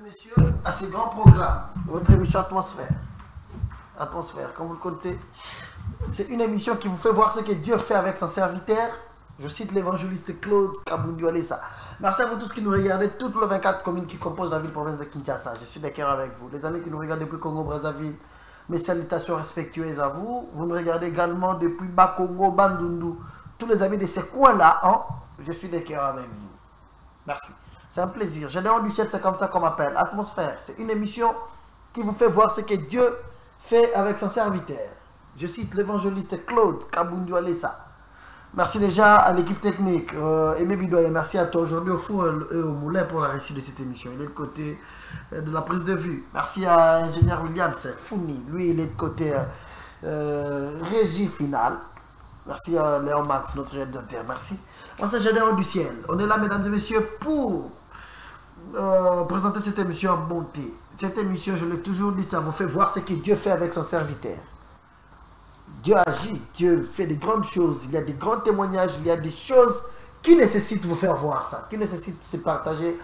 messieurs, à ce grand programme, votre émission Atmosphère. Atmosphère, comme vous le connaissez, c'est une émission qui vous fait voir ce que Dieu fait avec son serviteur. Je cite l'évangéliste Claude Kabundu-Alessa. Merci à vous tous qui nous regardez, toutes les 24 communes qui composent la ville-province de Kinshasa. Je suis d'accord avec vous. Les amis qui nous regardent depuis Congo-Brazzaville, mes salutations respectueuses à vous. Vous nous regardez également depuis Bakongo, Bandundu. Tous les amis de ces coins-là, hein, je suis d'accord avec vous. Merci. C'est un plaisir. Général du ciel, c'est comme ça qu'on m'appelle. Atmosphère, c'est une émission qui vous fait voir ce que Dieu fait avec son serviteur. Je cite l'évangéliste Claude Kabundu-Alessa. Merci déjà à l'équipe technique. Aimé Bidoye, merci à toi aujourd'hui au four et au moulin pour la réussite de cette émission. Il est de côté de la prise de vue. Merci à l'ingénieur Williams Founi. Lui, il est de côté régie finale. Merci à Léon Max, notre réalisateur. Merci. Moi, c'est Général du ciel. On est là, mesdames et messieurs, pour présenter cette émission en bonté. Cette émission, je l'ai toujours dit, ça vous fait voir ce que Dieu fait avec son serviteur. Dieu agit, Dieu fait de grandes choses, il y a des grands témoignages, il y a des choses qui nécessitent de vous faire voir ça, qui nécessitent de se partager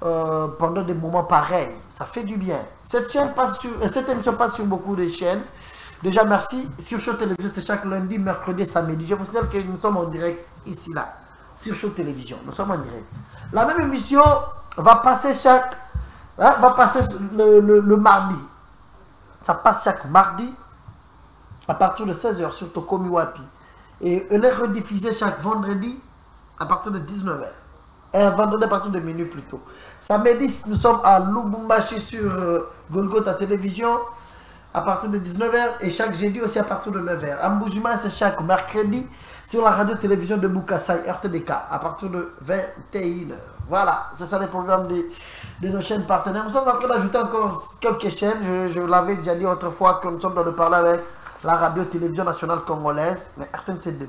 pendant des moments pareils. Ça fait du bien. Cette émission passe sur beaucoup de chaînes. Déjà, merci. Sur Show Télévision, c'est chaque lundi, mercredi et samedi. Je vous signale que nous sommes en direct ici, là. Sur Show Télévision, nous sommes en direct. La même émission va passer le mardi. Ça passe chaque mardi à partir de 16h sur Tokomi Wapi. Et elle est rediffusée chaque vendredi à partir de 19h. Et vendredi à partir de minuit plutôt. Samedi, nous sommes à Lubumbashi sur Golgotha Télévision à partir de 19h. Et chaque jeudi aussi à partir de 9h. À Mboujima, c'est chaque mercredi sur la radio-télévision de Bukassai, RTDK, à partir de 21h. Voilà, c'est ça les programmes de nos chaînes partenaires. Nous sommes en train d'ajouter encore quelques chaînes. Je l'avais déjà dit autrefois que nous sommes dans le parler avec la radio-télévision nationale congolaise, mais RTNC2.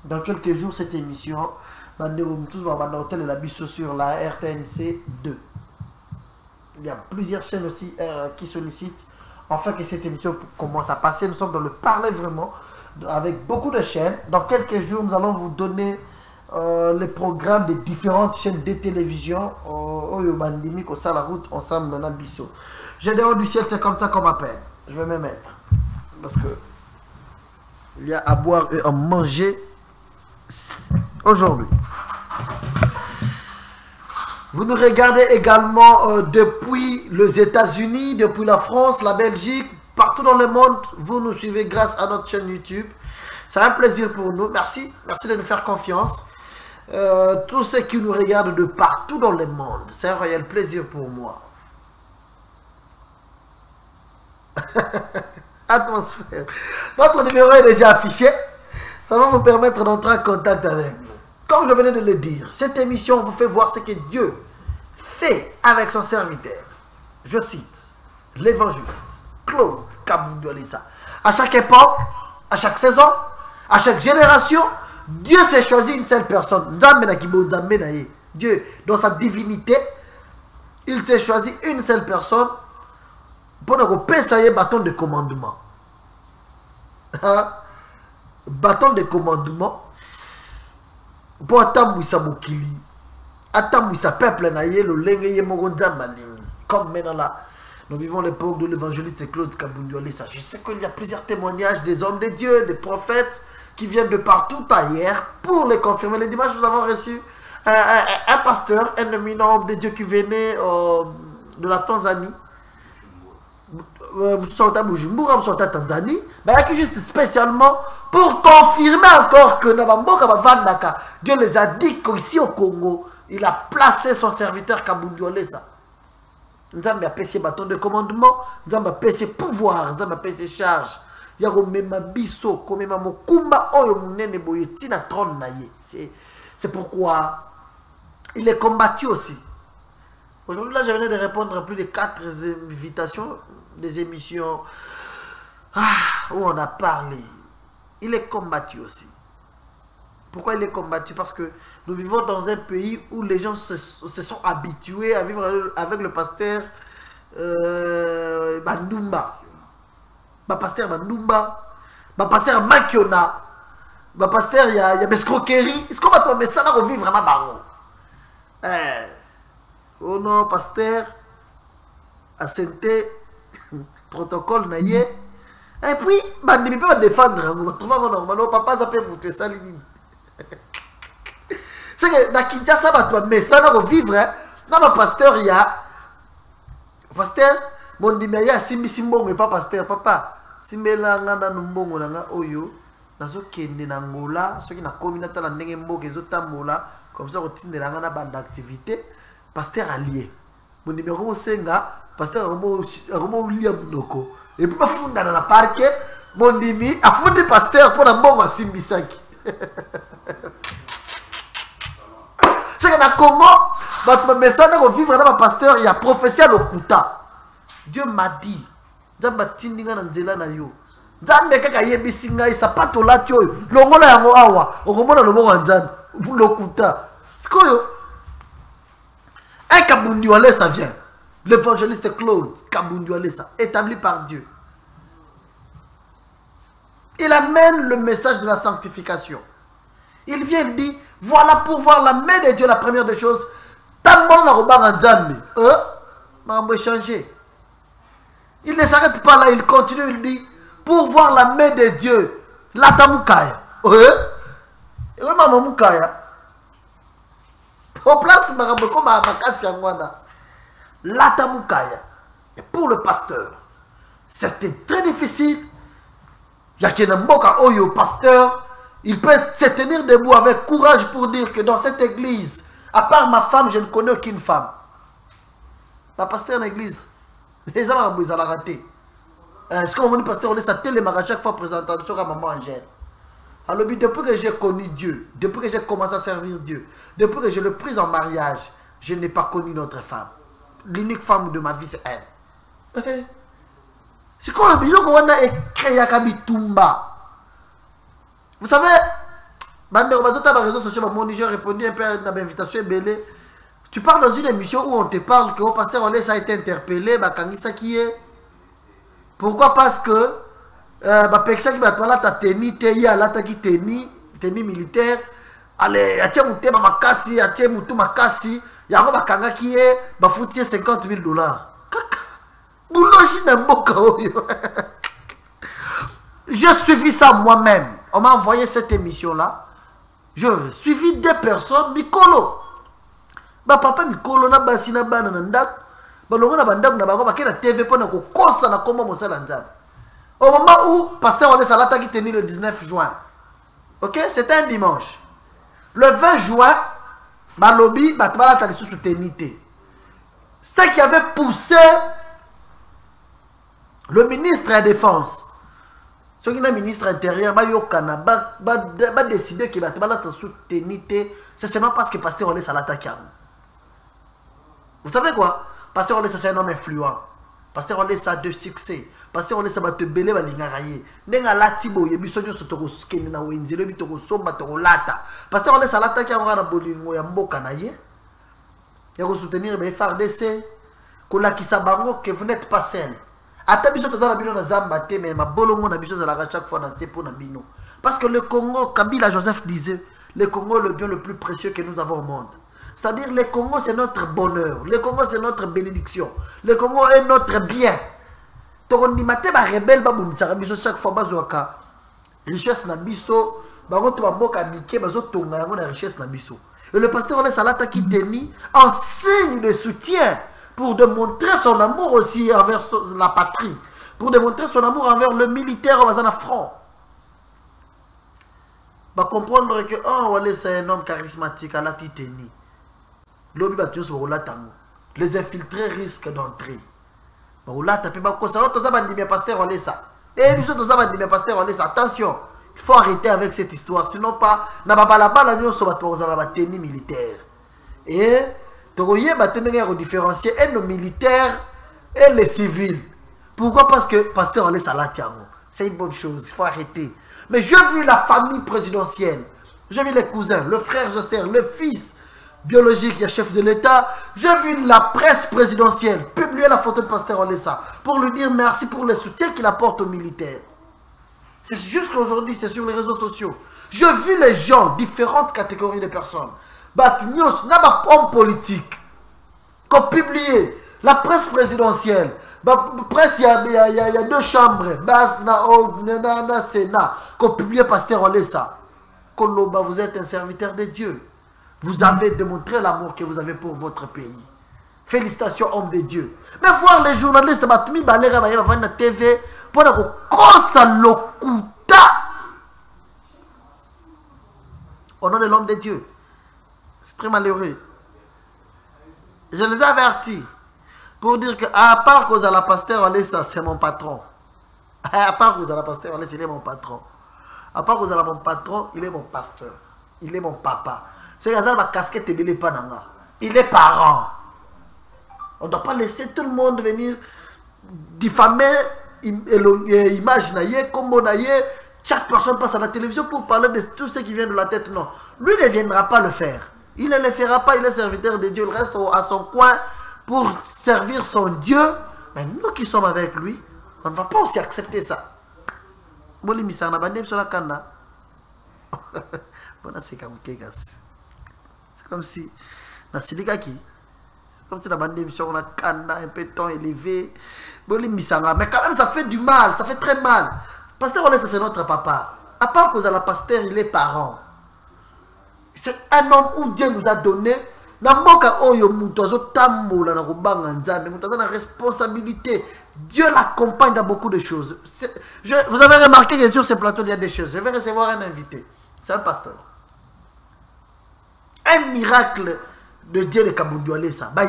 Dans quelques jours, cette émission, tous hôtel et la bisso sur la RTNC2. Il y a plusieurs chaînes aussi qui sollicitent enfin que cette émission commence à passer. Nous sommes dans le parler vraiment avec beaucoup de chaînes. Dans quelques jours, nous allons vous donner les programmes des différentes chaînes de télévision au Bandimik, au Salaroute, ensemble dans la bisso. Général du ciel, c'est comme ça qu'on m'appelle. Je vais me mettre. Parce que il y a à boire et à manger aujourd'hui. Vous nous regardez également depuis les États-Unis, depuis la France, la Belgique, partout dans le monde. Vous nous suivez grâce à notre chaîne YouTube. C'est un plaisir pour nous. Merci. Merci de nous faire confiance. Tous ceux qui nous regardent de partout dans le monde, c'est un réel plaisir pour moi. Atmosphère. Notre numéro est déjà affiché. Ça va vous permettre d'entrer en contact avec nous. Comme je venais de le dire, cette émission vous fait voir ce que Dieu fait avec son serviteur. Je cite l'évangéliste Claude Kabundu-Alessa. À chaque époque, à chaque saison, à chaque génération, Dieu s'est choisi une seule personne. Dieu, dans sa divinité, il s'est choisi une seule personne pour nous passer un bâton de commandement. Bâton de commandement pour attendre sa mokili, attendre sa peuple naïe le lengue moronda malingi. Comme maintenant là, nous vivons l'époque de l'évangéliste Claude Kabundu-Alessa. Je sais qu'il y a plusieurs témoignages des hommes de Dieu, des prophètes qui viennent de partout ailleurs pour les confirmer. Le dimanche, nous avons reçu un pasteur, un éminent homme de Dieu qui venait de la Tanzanie. Tanzanie, mais juste spécialement pour confirmer encore que Dieu les a dit qu'ici au Congo, il a placé son serviteur Kabundu-Alessa. Nous avons un bâton de commandement, nous avons un pouvoir, nous avons un charge. Il y a un biso, comme un mokumba, c'est pourquoi il est combattu aussi. Aujourd'hui, là, je venais de répondre à plus de 4 invitations des émissions où on a parlé. Il est combattu aussi. Pourquoi il est combattu? Parce que nous vivons dans un pays où les gens se sont habitués à vivre avec le pasteur Bandumba. Pasteur Bandumba. Pasteur Makiona. Pasteur, il y a des escroqueries. Est-ce qu'on va tomber ça là au vivre à Baron? Oh non, pasteur. à santé protocole naïe. Et puis bandimi peut défendre on va trouver normalement papa ça peut monter ça ligne. C'est que na Kinshasa ba toi mais ça na vivre na ba pasteur il y a pasteur mon dimé ya simbi simbongo mais pas pasteur papa simbela ngana numbongo nga oyo nazo kende na ngola soki na communauté la ndenge mboka ezotambola comme ça otindela ngana bande activité pasteur allié mon numéro senga pasteur romo lia munoko et puis bafunda na parc mon dimi afundi pasteur pour na mbongo simbisaki. C'est que dans le Congo, votre message de vivre dans ma pasteur, il y a prophétie à l'Okuta. Dieu m'a dit, Zamba tindinga na nzela na yo. Nzambe kaka yebisinga isa pato la tio. Longola yango awa, okomona lobo nzambe, l'Okuta. Sikoyo. Un Kabundi Wale ça vient. L'évangéliste Claude Kabundi Wale ça, établi par Dieu. Il amène le message de la sanctification. Il vient et dit, voilà pour voir la main de Dieu, la première des choses. Il ne s'arrête pas là, il continue, il dit, pour voir la main de Dieu. Latamukaya. Au place, Latamukaya. Et pour le pasteur, c'était très difficile. Il y a Kenamboka Oyo, pasteur. Il peut se tenir debout avec courage pour dire que dans cette église, à part ma femme, je ne connais aucune femme. Ma pasteur dans l'église, les hommes ils ont raté. Est-ce qu'on dit pasteur, on laisse à télémar à chaque fois présentation à maman Angèle. Alors depuis que j'ai connu Dieu, depuis que j'ai commencé à servir Dieu, depuis que je le pris en mariage, je n'ai pas connu notre femme. L'unique femme de ma vie, c'est elle. C'est quoi le billet qu'on a écrit à Kabitumba? Vous savez, j'ai répondu un peu à l'invitation. Tu parles dans une émission où on te parle que le pasteur Olesa a été interpellé. Pourquoi? Parce que tenue militaire. Allez, il y a un thème makasi, il y a un moutou makasi. Il y a un bakanga qui est 50 000 $. J'ai suivi ça moi-même. On m'a envoyé cette émission-là. Je suivi des personnes. Mikolo. Papa Mikolo na basi na bana na ndak. Balongo na bandak na bango bakena TV pona ko kosa na komba mosala nzambe. Au moment où pasteur Olé Salata qui tenait le 19 juin. OK, c'était un dimanche. Le 20 juin, balobi batbala ta sous tenité. Ce qui avait poussé le ministre de la Défense. Ceux qui sont ministre intérieur, va décider qu'il va te soutenir. C'est seulement parce que Pasteur Olé Salata qui a. Vous savez quoi? Pasteur Olé, c'est un homme influent. Pasteur Olé, ça a de succès. Pasteur Olé, ça va te belé, va l'ingarayer. Nenga latibo, yebi sonyo sotoko skeni na wenzile, bi toko somba toko lata. Pasteur Olé Salata qui a un bolingo ya mboka na ye. Il va soutenir les FARDC. Kola ki sabango que vous n'êtes pas seul. Ata biso tozala bino na zamba te mais ma bolongo na biso zala chaque fois na sepo na bino. Parce que le Congo, Kabila Joseph disait, le Congo est le bien le plus précieux que nous avons au monde. C'est-à-dire le Congo c'est notre bonheur, le Congo c'est notre bénédiction, le Congo est notre bien. Tokondimate ba rebelle ba bundisaka biso chaque fois bazwaka richesse na biso, bango to bamboka mike bazo tonga yango na richesse na biso. Et le pasteur Olé Salata qui tenit en signe de soutien pour démontrer son amour aussi envers la patrie, pour démontrer son amour envers le militaire au bazana front. Va comprendre que oh Olé c'est un homme charismatique à la titeni. Lobi ba tios rola tango. Les infiltrés risquent d'entrer. Ba rola tapé ba ko ça to za bandi bien pasteur Olé ça. Et biso to za bandi bien pasteur Olé ça. Attention, il faut arrêter avec cette histoire sinon pas na ba bala bala nyoso ba to za na ba tenue militaire. Et Togoye batenenge à différencier et nos militaires et les civils. Pourquoi? Parce que pasteur Olé Salata, c'est une bonne chose, il faut arrêter. Mais j'ai vu la famille présidentielle, j'ai vu les cousins, le frère Josser, le fils biologique, il y a chef de l'État. J'ai vu la presse présidentielle publier la photo de pasteur Olé Salata pour lui dire merci pour le soutien qu'il apporte aux militaires. C'est juste aujourd'hui, c'est sur les réseaux sociaux. J'ai vu les gens, différentes catégories de personnes. Batunios, n'a pas homme politique. Qu'on publié La presse présidentielle, presse, il y a deux chambres, basse, na Sénat, qu'on publie Pasteur Olesa. Koloba, vous êtes un serviteur de Dieu. Vous avez démontré l'amour que vous avez pour votre pays. Félicitations, homme de Dieu. Mais voir les journalistes, Batumi Balera, na TV, pour kosa lokuta. Au nom de l'homme de Dieu. C'est très malheureux. Je les ai avertis. Pour dire que, à part que la Pasteur Olesa, c'est mon patron. À part que la Pasteur Olesa, il est mon patron. À part que mon patron, il est mon pasteur. Il est mon papa. C'est que ma casquette est belé pananga. Il est parent. On ne doit pas laisser tout le monde venir diffamer l'image naïe, comme naïe. Chaque personne passe à la télévision pour parler de tout ce qui vient de la tête. Non. Lui ne viendra pas le faire. Il ne le fera pas. Il est serviteur de Dieu. Il reste à son coin pour servir son Dieu. Mais nous qui sommes avec lui, on ne va pas aussi accepter ça. C'est comme si c'est comme si la bande d'émission on a kanda un peu ton élevé. Mais quand même ça fait du mal, ça fait très mal. Pasteur Olesa c'est notre papa. À part que la pasteur il est parent. C'est un homme où Dieu nous a donné. Responsabilité. Dieu l'accompagne dans beaucoup de choses. Vous avez remarqué que sur ce plateau il y a des choses. Je vais recevoir un invité. C'est un pasteur. Un miracle de Dieu de Kabundu Olesa. Mais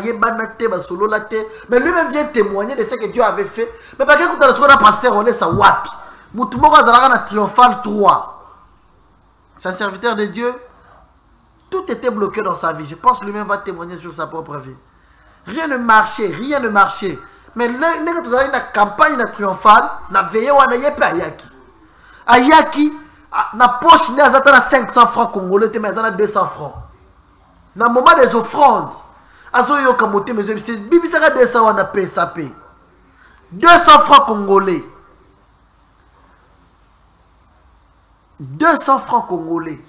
lui-même vient témoigner de ce que Dieu avait fait. Mais pas que tu as un pasteur Olesa wapi. Moutumoko Zalagana triomphal 3. C'est un serviteur de Dieu. Tout était bloqué dans sa vie. Je pense que lui-même va témoigner sur sa propre vie. Rien ne marchait, rien ne marchait. Mais là, vous avez une campagne triomphale, na veillé ou na yepe ayaki. Ayaki, na poche, na 500 francs congolais, mais na 200 francs. Na moment des offrandes, azo yo kamote, mais c'est bibi saka 200 wana PSAP. 200 francs congolais. 200 francs congolais.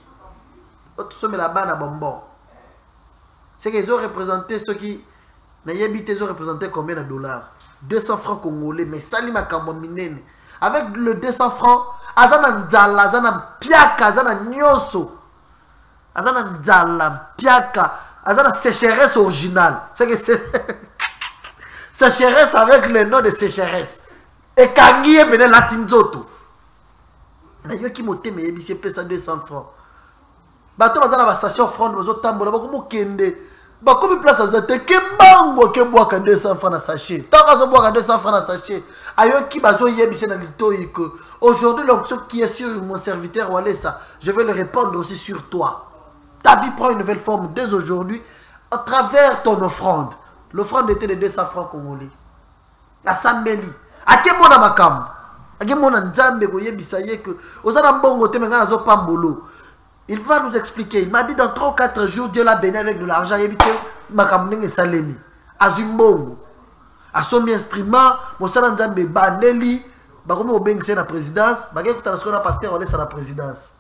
C'est qu'ils ont représenté ceux qui ils ont représenté combien de dollars? 200 francs congolais. Mais Salima Kambominene avec le 200 francs azana nzala, azana piaka, azana nyoso, azana nzala, piaka, azana sécheresse originale. C'est que c'est sécheresse avec le nom de sécheresse. Et kangiye bene latinzoto. Na yo ki moté mais yebisi pesa 200 francs. Bato bazana ba station offrande bazo tambola bakomo kende bakomi place azate kembango ke boaka 200 francs na sachet taka zo boaka 200 francs na sachet ayoki bazo yebise na litoyi que aujourd'hui l'onction qui est sur mon serviteur Olesa je vais le répandre aussi sur toi. Ta vie prend une nouvelle forme dès aujourd'hui à travers ton offrande. L'offrande était de 200 francs congolais. La sambeli akemona makam akemona nzambe ko yebisa ye que ozana mbongo te menga nazo pambolo. Il va nous expliquer. Il m'a dit dans 3 ou 4 jours, Dieu l'a béni avec de l'argent. Il m'a dit Salemi. Azumbongo. A son instrument, mon salan Zambé, Baneli, Bakomo Obengse na présidence, Bagay Kutanasco pasteur Olesa à la présidence.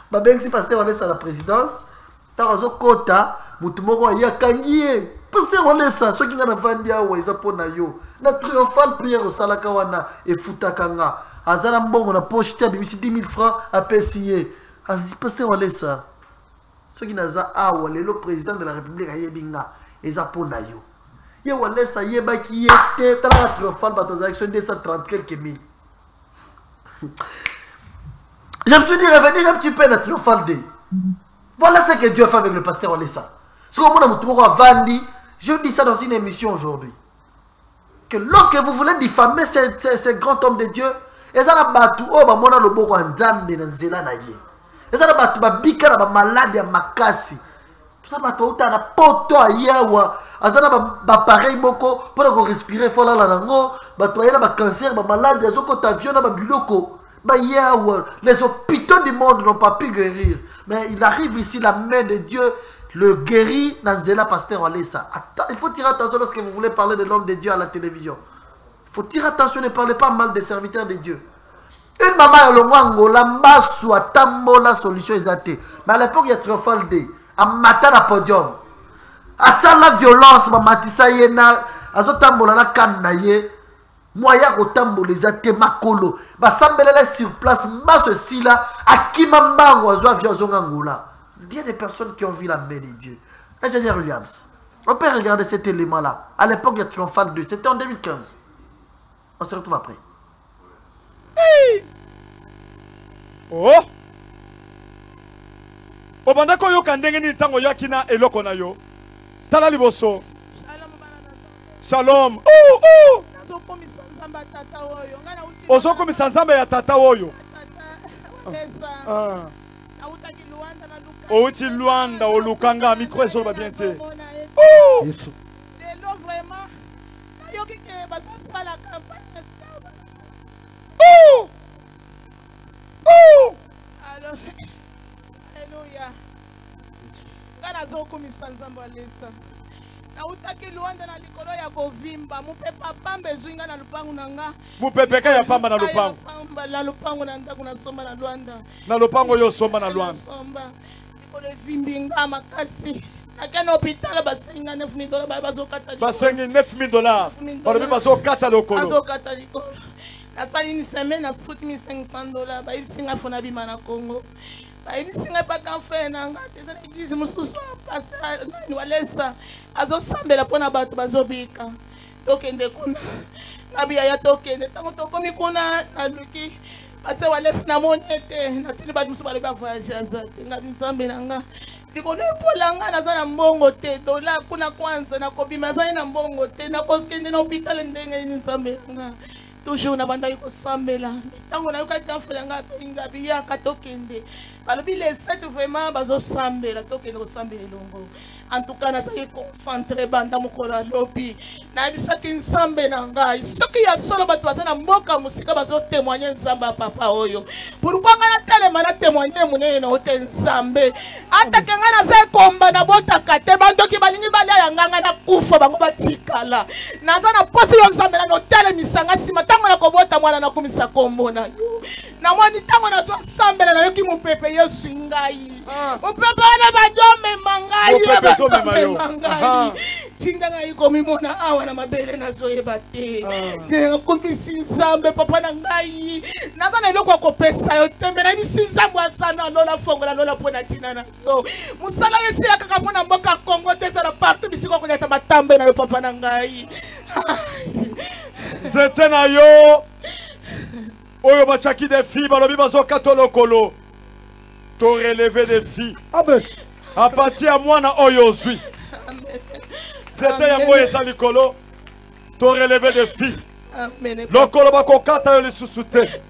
Babengsi pasteur Olesa à la présidence, Tarazo Kota, Mutumoko Yakangie, pasteur Olesa, ceux qui n'ont pas dit ouais, ils ont na yo. La triomphale prière au Salakawana et Futakanga. Azalambongo na poche, bimisi 10 000 francs à PCA. Pasteur Olesa, ceux qui n'ont pas le président de la République a yebinga ezapo na yo. Ye Olesa yeba qui était dans la triomphale bataille 230 quelques mille. Je me suis dit revenir un petit peu dans la triomphale de. Voilà ce que Dieu a fait avec le pasteur Olesa. Ce que moi je dis ça dans une émission aujourd'hui. Que lorsque vous voulez diffamer ces grands hommes de Dieu, ils ont battu oh ba mona loboko nzambe na nzela na ye. Ils ont battu ba bika na ba malade ya makasi. Tout ça battu uta na poto ayawa. Azana ba pareil moko pour respirer fola la nango, battu ya na ba cancer ba malade ya zoko tavion na ba biloko. Ba yawa, les hôpitaux du monde n'ont pas pu guérir. Mais il arrive ici la main de Dieu le guérit dans Zela pasteur Olesa. Il faut tirer attention lorsque vous voulez parler de l'homme de Dieu à la télévision. Il faut tirer attention, ne parlez pas mal des serviteurs de Dieu. Une maman a le wango, la masse ou à tambo la solution est. Mais à l'époque, il y a triomphal D. À matin à podium. À ça la violence, ma matissa yena azotambola na kanaye moya kotambola ezate makolo basambelela sur place maso sila akima mbango azwa via zonga ngola. Il y a des personnes qui ont vu la main de Dieu. Ingénieur Williams, on peut regarder cet élément là à l'époque de Triomphal 2, c'était en 2015. On se retrouve après. Hey. Oh obanda ko yo kandenge ni tango yakina eloko na yo tala liboso. Shalom. Oh ozokomisa nzambe ya tata oyo. Outi Luanda olukanga micro eso ba bien te. Oh Yesu. Oh oh Alléluia. Ngana zokomisa nzambe alesa. Na utaki Luanda na likolo ya kovimba mupepa pambe zwinga na lupangu nanga. Mupepeka ya pamba na lupangu. Pamba na lupangu na ndako na somba na Luanda. Na lupangu yo somba na Luanda. Somba. Likolo vimbinga makasi. Akana hôpital basenga $9,000 bazokata. Basengi $9,000. Balobi bazokata lokolo. Bazokata likolo. Na sali une semaine na $500 ba ibisinga fona bima na Congo. Ba ibisinga pa kanfe nanga teza église mususu passer ni walesa azosambela pona bato bazobika. Tokende kuna. Nabiya ya tokende tango tokomi kuna na luki. Pase walesa na monete na tili bato musu bale ba voyage azate ngabi nzambe nanga. Likolo polanga nazana mbongo te dola kuna kwanza na kobima nazana na mbongo te na koskende na hôpital ndenge ni nzambe nanga. Toujours na banda yiko sambela tango na yoka tafela nga pinga biya katokende balobi les 7 vraiment bazo sambela tokende ko sambela longo en tout cas na sayi concentré banda mukora lobi na bisaki nsambe na ngai soki ya solo bato bazana mboka musika bazo témoigner nzamba papa oyo pourquoi ngana telema na témoigner munene na hotel nsambe atake ngana sa komba na botaka te bandoki balingi balia ya nganga na kufa bango batikala nazana posi yo nsambe na hotel misanga sima tango na kobota mwana na kumisa kombo na yo na mwani tango na zo sambela na yoki mupepe yesu ngai mupepe wana banjome mangai mangai tinga ngai komi mona awa na mabele na zo yebate kumisi nzambe papa na ngai nazana eloko kopesa yo tembe na bisi nzambe asana lola fongola lola pona tina na yo musala yesila kaka mona mboka Kongo te za partout bisiko koleta matambe na yo papa na ngai Zete na yo oyo bachaki des filles balobi bazokato lokolo to relever des filles à partir ya mwana oyo ozwi zete yango eza likolo to relever des filles lokolo bakokata yo lisusu te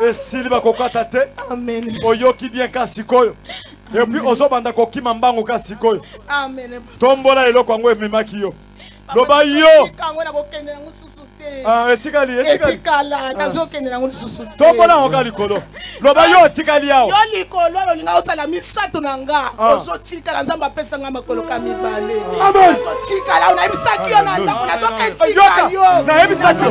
esili bakokata te oyoki bien ka sikoyo epuis ozobanda kokima mbango ka sikoyo tombola eloko yango ememaki yo loba yo etikala nazokende nango lisusu te tombola ngoka likolo loba yo etikali awo yo likolo olinga osala misato na nga ozotikala nzambe apesa nga makolo ka mibale ozotikala onayebisaki yo na ndako nazoketika yo nayebisaki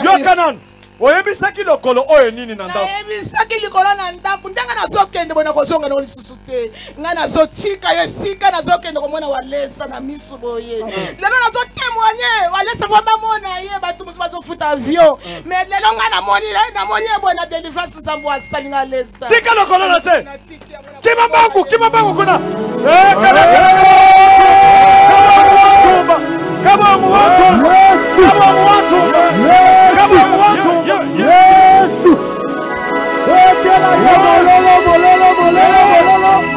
yoka nani oyebisaki lokolo oyo nini na ndako nayebisaki likolo na ndako ndenge nazokende bona kozonga nango lisusu te nga nazotika yo esika nazokende komona walesa na misu boye lelo nazotémoigne walesa bwamba mona ye bato mosu bazofuta avion mais lelo nga namoni ye boye na délivrance nzambe asali nga lesa tika lokolo na se kima mbangu kuna kabongo watu Yesu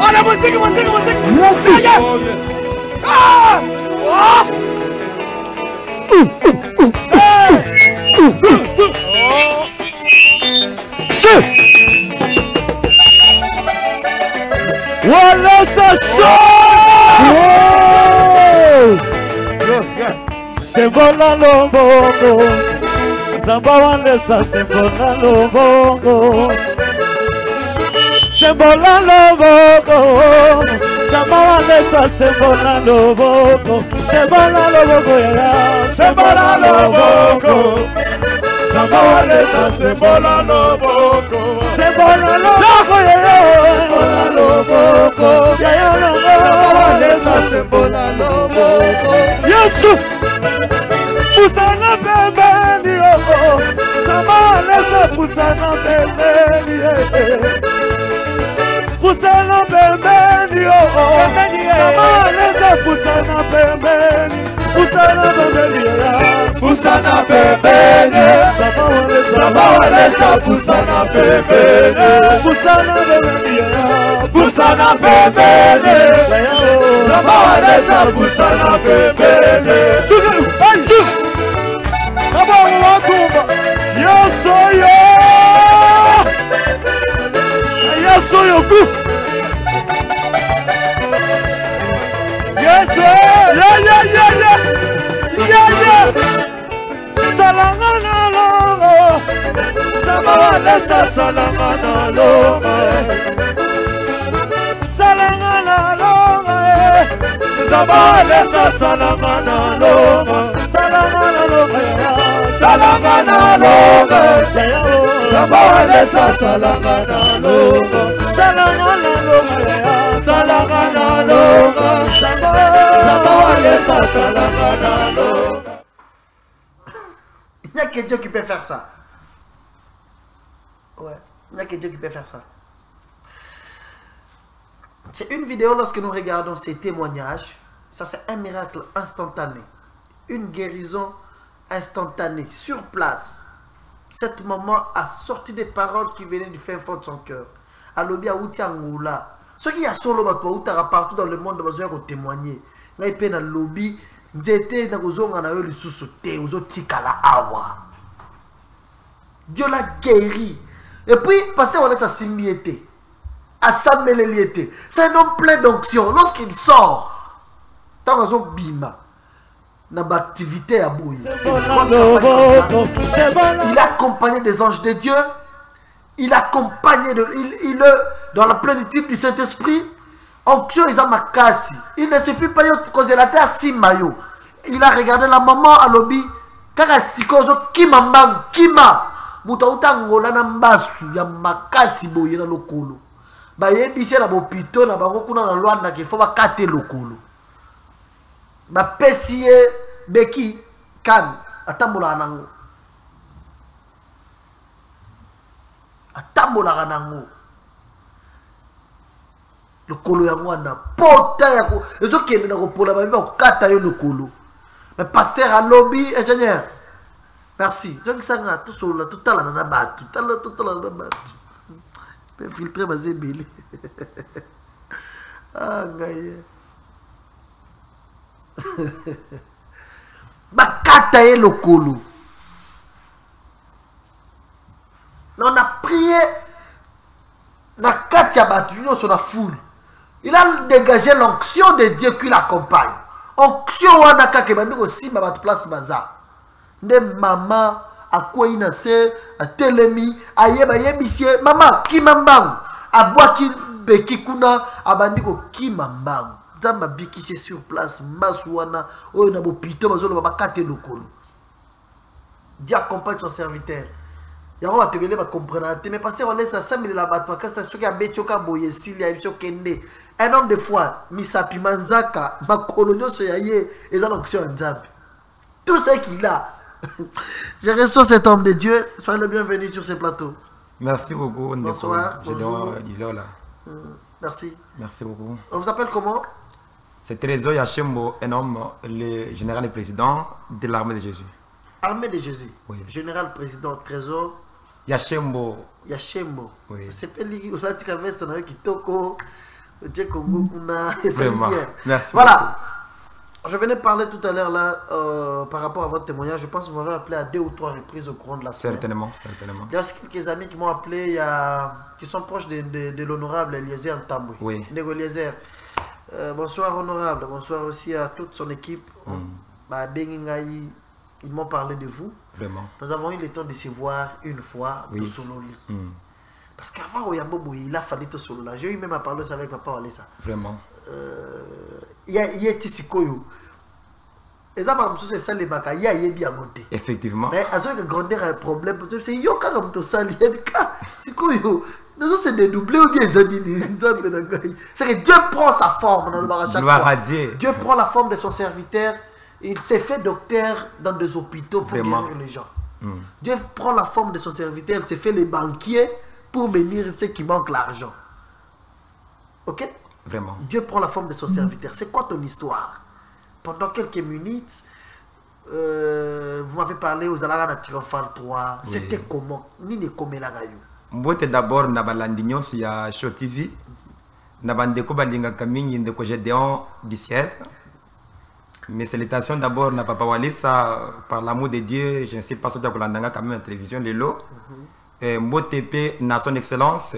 Olha musiki Sembola lombongo Zamba wandesa sembola lombongo Sembola lombongo Zamba wandesa sembola lombongo Sembola lombongo ya Sembola lombongo Zamba wandesa sembola lombongo Sembola lombongo ya Sembola lombongo Ya ya lombongo Wandesa sembola lombongo Yesu Pusana pembeni oh Sama lesa pusana pembeni Pusana pembeni oh Sama lesa pusana pembeni Pusana pembeni Pusana pembeni Sama lesa pusana pembeni Pusana pembeni Pusana pembeni Sama lesa pusana pembeni Salangana longo Sabalesa salangana longo Salangana longo Sabalesa salangana longo Salangana longo Salangana longo Sabalesa salangana longo Salangana longo Salangana longo Sabalesa salangana longo. Il n'y a que Dieu qui peut faire ça. Ouais, il n'y a que Dieu qui peut faire ça. C'est une vidéo lorsque nous regardons ces témoignages. Ça, c'est un miracle instantané. Une guérison instantanée, sur place. Cette maman a sorti des paroles qui venaient du fin fond de son cœur. Alobi a outi angola. Ce qui y a solo partout dans le monde, besoin de témoigner. Là, il y a un lobby. Dieu l'a guéri. Et puis, pasteur on a sa simiété. À sa mélélité. C'est un homme plein d'onction. Lorsqu'il sort, tant qu'on a bima, n'a pas activité à bouillir. Il a accompagné des anges de Dieu. Il a accompagné dans la plénitude du Saint-Esprit. Onction, ils ont ma casse. Il ne suffit pas de causer la terre si maillot. Il a regardé la maman à l'obbi. Car elle s'y cause kima mbang, kima. Moutauta ngola na mbasu ya makasi boye na lokolo. Ba yebisi na bopito na bango kuna na Luanda qu'il faut ba kate lokolo. Ba pesie beki kan atambola nango. Atambola nango. Le colo ya mwana pota ya ko ezo kende na ko pola ba ba kata yo le colo. Mais pasteur à lobby ingénieur. Merci. Je sanga tout solo tout tala na batu, tout tala na batu. Mais filtrer bazé belé. Ah ngaye. Ba kata yo le colo. On a prié na katia batu no sur la foule. Il a dégagé l'onction de Dieu qui l'accompagne. Onction wana kake bandiko aussi ma place baza. Nde mama akwa inase atelemi ayeba yebisie mama kimambang abwa ki beki kuna abandiko kimambang. Zamba biki c'est sur place maswana oyo na bopito bazolo bakate lokolo. Dieu accompagne son serviteur. Il va te comprendre. Mais parce qu'on laisse ça 5 000 la batte. Parce que c'est ce qui a béti au Camboye, s'il y a eu un homme de foi, Misapi Manzaka, ma colonio soyaye, et ça l'onction en Zambi. Tout ce qu'il a. Je reçois cet homme de Dieu. Soyez le bienvenu sur ce plateau. Merci beaucoup. Bonsoir. Bonjour. Merci. Merci beaucoup. On vous appelle comment? C'est Trésor Yachembo, un homme, le général et président de l'armée de Jésus. Armée de Jésus. Oui. Général président Trésor Yachembo. Yachembo. Oui. C'est pas lui qui a veste dans Kitoko. Vraiment. Merci. Voilà. Je venais parler tout à l'heure là par rapport à votre témoignage. Je pense que vous m'avez appelé à 2 ou 3 reprises au courant de la semaine. Certainement, certainement. Il y a aussi quelques amis qui m'ont appelé, qui sont proches de l'honorable Eliezer Ntambwe. Oui. Nego Eliezer. Bonsoir honorable. Bonsoir aussi à toute son équipe. Ils m'ont parlé de vous. Vraiment. Nous avons eu le temps de se voir une fois au Sololi. Parce qu'avant, il a fallu tout solo là. J'ai eu même à parler avec papa Walesa. Vraiment. Il y a Tissikoyo. Et ça, c'est ça les baka. Il y a bien monté. Effectivement. Mais à ce que grandir un problème, c'est yo comme tout ça. Tissikoyo. Nous c'est dédoublé ou bien c'est que Dieu prend sa forme dans le barrage. Gloire à Dieu. Dieu prend la forme de son serviteur. Il s'est fait docteur dans des hôpitaux pour guérir les gens. Dieu prend la forme de son serviteur, il s'est fait les banquiers pour bénir ceux qui manquent l'argent. Ok? Vraiment. Dieu prend la forme de son serviteur. C'est quoi ton histoire? Pendant quelques minutes, vous m'avez parlé aux Alara Triomphal 3. Oui. C'était comment? Ni comment la gaillou? Moi, d'abord, na balandignon sur ya Show TV. Na bandeko balinga kaming de Gédéon du ciel. Mes salutations d'abord na Papa Walesa, par l'amour de Dieu, je ne sais pas si tu as quand même la télévision, les lots. Moi, TP, na son excellence,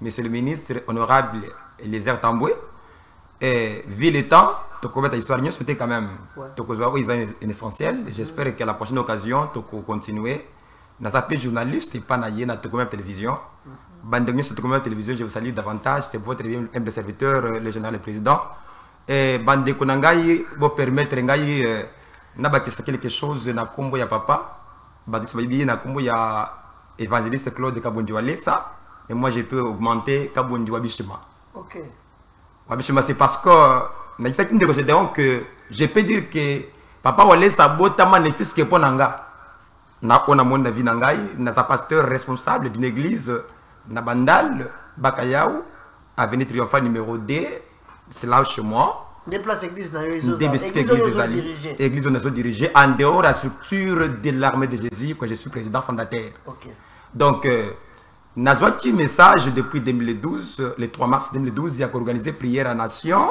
monsieur le ministre honorable Eliezer Tamboué. Vu le temps, tu connais ta histoire, c'était quand même. Tu connais un essentiel. J'espère qu'à la prochaine occasion, tu vas continuer. Dans sa page journaliste, et pas na tu connais la télévision. Bandegno, tu connais la télévision, je vous salue davantage. C'est votre humble serviteur, le général le président. Et bande konangai bo permettre ngai na bakisa quelque chose na kombo ya papa bakisa bibi na kombo ya évangéliste Claude Kabundi Walesa et moi je peux augmenter Kabundi Wabishima. OK. Wabishima c'est parce que na fait une de que je peux dire que papa Walesa bota magnifique que ponanga na ona monde vie nangai na sa pasteur responsable d'une église na Bandal Bakayao avenue Triomphal numéro 2. C'est là chez moi. Des places églises, église où dirigée en dehors de la structure de l'armée de Jésus, que je suis président fondateur. Okay. Donc, Nazwaki message depuis 2012, le 3 mars 2012, il y a organisé prière à nation,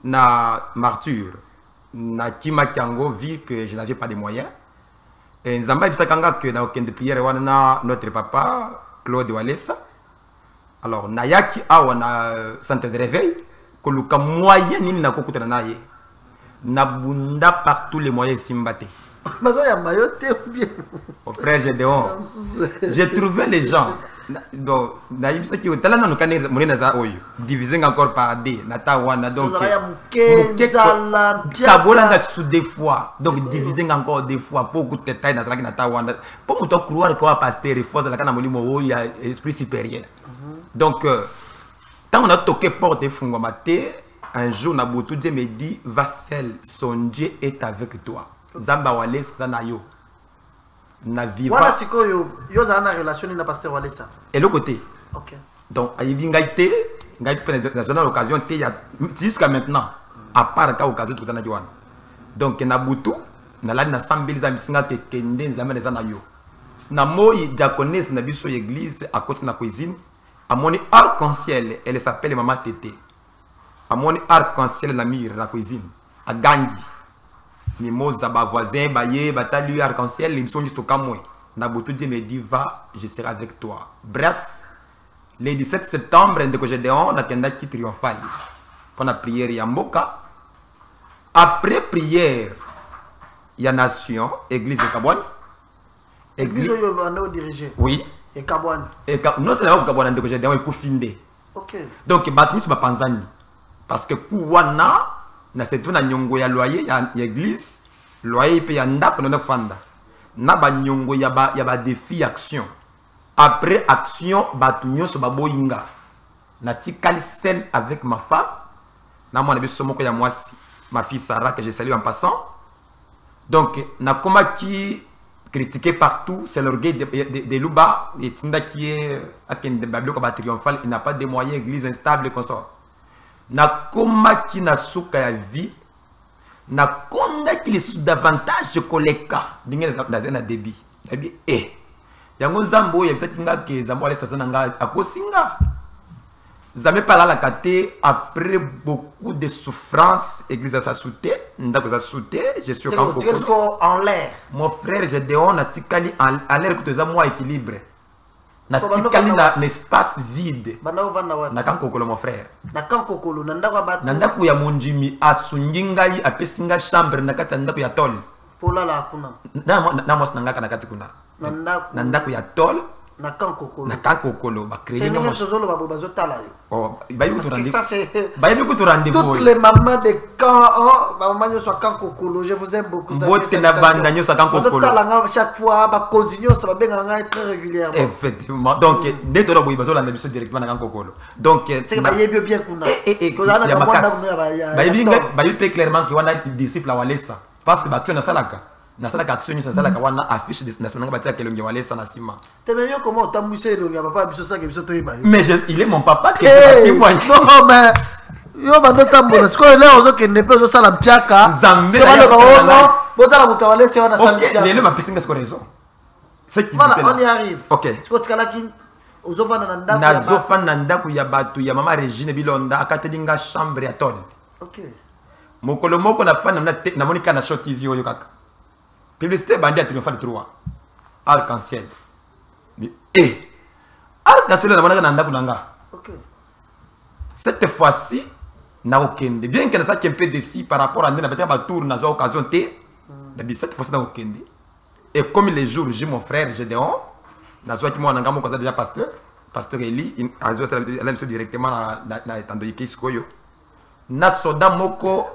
na martyr, na Kima Kiango, vu que je n'avais pas de moyens. Et Nzamba Bisakanga, que na aucun de prière, notre papa, Claude Walesa. Alors, Nayaki, na centre de réveil. Koluka moyen ni na kokutana naye na bunda par tous les moyens simbate. Mazo ya mayote ou bien au frère Gédéon. J'ai trouvé les gens donc na yibisa ki otala na nokane monena za oyo diviser encore par D na tawana donc mukenzala kabola sous des fois donc diviser encore des fois pour que tete na zalaki na tawana pour muto croire que pasteur force la kana molimo oyo ya esprit supérieur. Donc quand on a toqué porte et fungomate, un jour, Nabutu Dieu me dit, Vassel, son Dieu est avec toi. Zamba Walesa, Zanayo. Na viva. Voilà ce que yo a une relation avec pasteur Walesa. Et l'autre côté. Ok. Donc, il y a une occasion, jusqu'à maintenant, à part la occasion, tout le monde. Donc, Nabutu, na sambili za misinga te kende nzambe Zanayo. Na moi, diaconesse na biso église à côté de la cuisine. À mon arc-en-ciel, elle s'appelle Maman Tété. À mon arc-en-ciel, la mire, la cuisine. À Gandhi. Mimosa, ba voisin, baye, batalu, arc-en-ciel, ils sont juste au Kamoué. Nabutu Dieu me dit, va, je serai avec toi. Bref, le 17 septembre, de Gédéon, on a qui triomphal. On a prié Yamboka. Après prière, il y a Nation, église de Kabouane. Église où on a dirigé. Oui. Et Kabouane. Non, c'est là où Kabouane de Gédéon est Koufindé. Ok. Donc, Batumi sur Panzani. Parce que Kouwana, na c'est na nyongo ya loyer ya église, loyer pe ya ndako na fanda. Na ba nyongo ya ba défi action. Après action, batunyo so baboyinga. Na tikali scène avec ma femme. Na moi na biso moko ya mwasi, ma fille Sarah que je salue en passant. Donc, na koma qui critiqué partout, c'est l'orgueil de Luba, et Tinda qui est à triomphal, il n'a pas de moyens, église instable, consort. Na koma qui n'a souka ya vie, na konda qui les davantage de koleka, dingue dans un débit. Eh, yango zambo, il y a fait que zambo allait s'asseoir à Kosinga. Zamé par la kate, après beaucoup de souffrances, l'église a sauté, je suis en l'air. Mon frère Gédéon n'a tikali en l'air que tu as moi équilibre. N'a tikali dans l'espace vide. N'a qu'un kokolo mon frère. N'a qu'un kokolo, n'a ku ya monjimi asunjingai apesinga chambre n'a katanda ku ya tol. Pola la kuna. Na mos nanga kana katikuna. Nanda ku ya tol. Na kankokolo. Na kankokolo. Ba créer no tozolo ba bazotala yo. Oh, ba yibu to rendez-vous. Ça c'est ba yibu to rendez-vous. Toutes les mamans de camp, oh, ba maman so kankokolo, je vous aime beaucoup ça. Bote na banda nyo sa kankokolo. Bazotala nga chaque fois ba cosinyo ça ba benga nga très régulièrement. Effectivement. Donc ne to do boy bazola na biso directement na kankokolo. Donc c'est ba yebi bien kuna. Ba yibu clairement ki wana disciple Walesa. parce que bato na salaka action na salaka wana affiche de national batia kelongi wale sana sima. T'es mieux comment t'amboussé le papa biso ça que biso to iba. Mais il est mon papa qui est non mais yo bando tambola siko ele ozo ke ne peso sala mpiaka. Zambe na botala mutawale se wana sala mpiaka. Lelo ba pisinga siko raison. C'est qui voilà, on y arrive. OK. Siko tikalaki ozofana na ndako ya nazofana na ndako ya batu ya mama Regine Bilonda akatelinga chambre ya tol. OK. Mokolo moko na fana na monika na show TV oyo kaka. Publicité bandi a triomphal 3. Arc-en-ciel. Et arc-en-ciel na monaka na ndako nanga. OK. Cette fois-ci na okende. Bien que ça qui un peu décis par rapport à na ba tour na zo occasion té. Cette fois-ci na okende. Et comme les jours j'ai mon frère Gédéon na zo ki mo nanga mo kaza déjà pasteur Eli azo elle me directement na etando yiki sikoyo. Na soda moko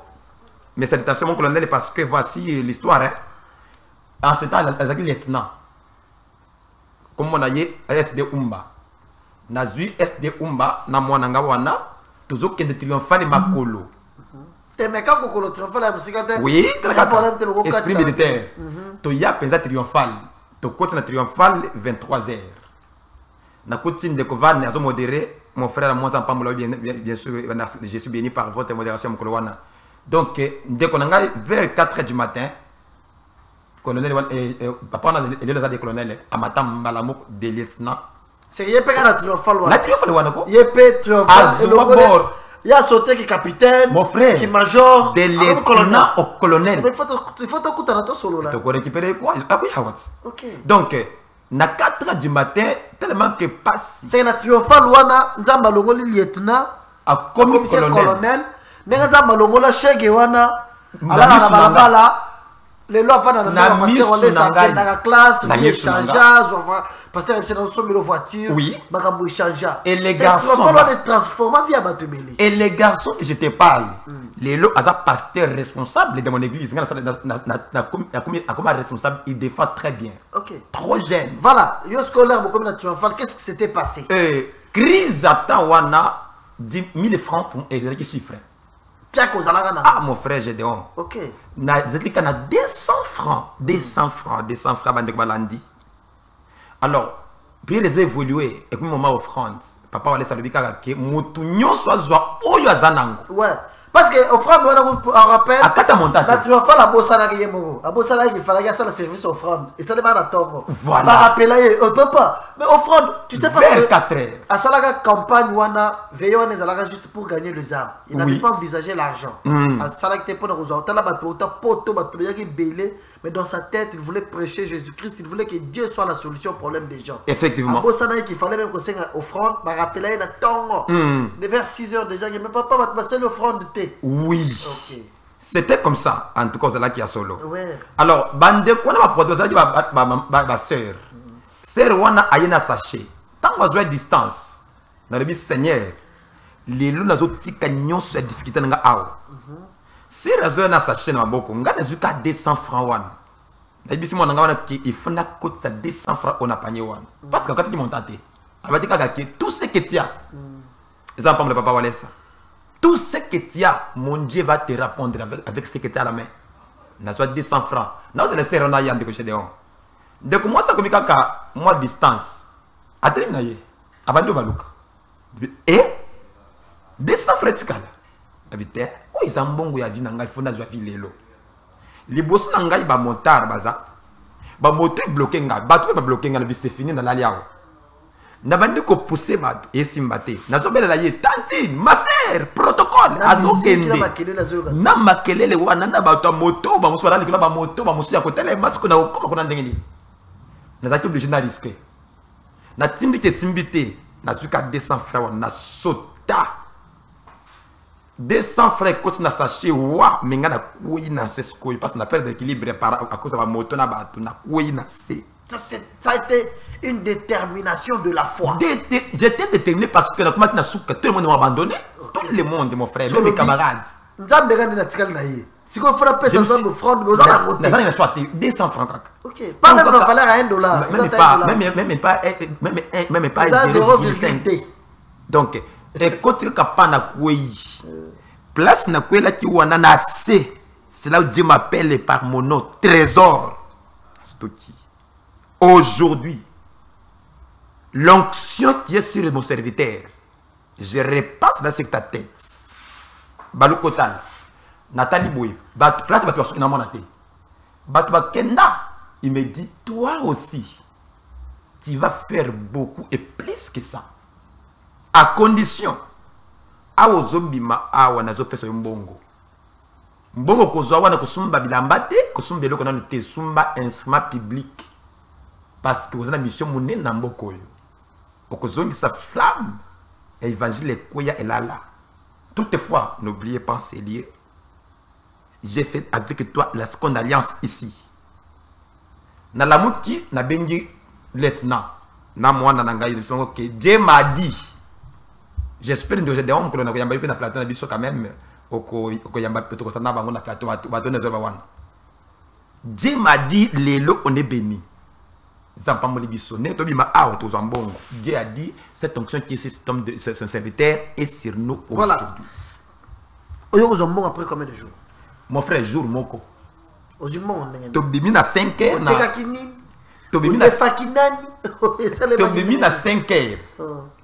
mes salutations mon colonel parce que voici l'histoire hein. En ce temps, il y a lieutenant. Comme on a dit, SD Umba. Nazui SD Umba, na mwananga wana, toujours qu'il y a des triomphales makolo. T'es mec quand kokolo triomphale la musique t'es. Oui, esprit militaire. To ya pesa triomphale. To côté na triomphale 23h. Na côté de Kovan azo modéré, mon frère moi en pambola bien sûr, je suis béni par votre modération mon wana. Donc dès qu'on a vers 4h du matin, colonel papa na ele des colonel amata mbalamu de lieutenant c'est yepé kana triomphal wana la triomphal wana ko yepé triomphal il y a sauté qui capitaine mon frère qui major de lieutenant au colonel mais il faut tout kuta na to solo là tu peux récupérer quoi OK donc na 4h du matin tellement que passe c'est na triomphal wana nzamba longoli lieutenant a comme colonel nenga nzamba longola chege wana ala na balabala les lois vont dans la pasteur on laisse dans la classe il échange pasteur il dans son voiture oui makambo échange et les garçons on les transformer via batubeli et les garçons que je te parle les lots as pasteur responsable de mon église na comme responsable il défend très bien OK trop jeune voilà yo scolaire beaucoup na triomphal qu'est-ce qui s'était passé crise attend wana 10 000 francs pour exercer chiffre. Ah mon frère Gédéon. OK. Na zetika na 200 francs, 200 francs bande balandi. Alors, puis les évoluer et comme moment offrande, papa wale salubika ke mutu nyonso azwa oyo azanango. Ouais. Parce que offrande on rappelle akata montate. Na triomphal la bossana ke yemo. A bossana il fallait que ça le service offrande et ça ne va pas attendre. Voilà. Ba rappeler papa, mais offrande, tu sais pas que 4 heures. À Salaga campagne wana veillon les alaga juste pour gagner les armes. Il n'avait pas envisagé l'argent. À Salaga t'es pas dans aux autres là ba poto ba qui belé mais dans sa tête il voulait prêcher Jésus-Christ, il voulait que Dieu soit la solution au problème des gens. Effectivement. A bossana qu'il fallait même qu'on s'en offrande, ba rappeler na tongo. De vers 6 heures déjà, mais papa va passer l'offrande de oui. OK. C'était comme ça, en tout cas, c'est là qui a solo. Ouais. Alors, bande quoi na produit ça dit ma sœur. Sœur wana ayena sachet. Tant qu'on a distance. Dans le Seigneur, les loups nazo tika nyonso ya difficulté nga awo. Sœur azo na sachet na maboko, nga na zuka 200 francs wana. Na bisi mo nga wana ki ifuna cote sa 200 francs on a panier wana. Parce que quand tu montes até, elle va dire que tout ce que tu as. Les enfants de papa Walesa. Tout ce que tu as, mon Dieu va te répondre avec ce que tu as à la main. Na soit 200 francs. Là, vous allez serrer en ayant de que je dis. Donc, moi, ça comme moi distance. Attends, naye. Abandon baluka. Et 200 francs tikala. Habité. Oh, ils ont bon goût à dire nanga, il faut na joie filelo. Les boss nanga ba montar baza. Ba moteur bloqué nga. Ba tu pas bloqué nga, c'est fini dans l'aliao. Nabandi ko pousser ba et simbate nazobela la ye tantine ma sœur protocole azokende na makelele wana na ba to moto ba muswala likela ba moto ba musu ya kotele masiko na koma kona ndengeni nazaki obligé na risquer na tindi ke simbite na suka 200 francs na sota 200 francs côté na sachet wa menga na kuyi na sesko parce na perdre d'équilibre par à cause de la moto na ba na kuyi na se. Ça a été une détermination de la foi. J'étais déterminé parce que tout le monde m'a abandonné. Tout le monde, mon frère, même mes camarades. Si vous frappez 100 francs, vous allez monter. 200 francs. Ok. Pas même la valeur à $1. Même pas 0,5. Donc, et quand tu as pas na place na kwela ki wana na C. C'est là où Dieu m'appelle par mon nom, trésor. Aujourd'hui, l'onction qui est sur mon serviteur, je repasse dans ta tête. Balou Kotal, Nathalie Bouy, place Batou Asukina Monate. Batou Bakenda, il me dit, toi aussi, tu vas faire beaucoup et plus que ça. À condition, awo zombima awa nazo pesa mbongo. Mbongo kozwa wana kusumba bilambate, kusumba eloko na te sumba instrument public. Parce que vous avez une mission monnaie na mboko yo. Okozongi sa flamme, évangile koya elala. Toutefois, n'oubliez pas c'est lié. J'ai fait avec toi la seconde alliance ici. Na la mouki na bengi lieutenant. Na moi na nangai que Dieu m'a dit. J'espère que j'ai des hommes que l'on a yamba na plateau na biso quand même oko yamba peut ko sana bango na plateau bato na zoba wana. Dieu m'a dit lelo on est béni. Zampa molibiso ne to bima awa to zambongo. Dieu a dit cette onction qui est système de ce serviteur est sur nous aujourd'hui. Voilà. Oyo zambongo après combien de jours? Mon frère jour moko. Ozimbo on ndenge. To bimi na 5 heures na. To bimi na 5 heures.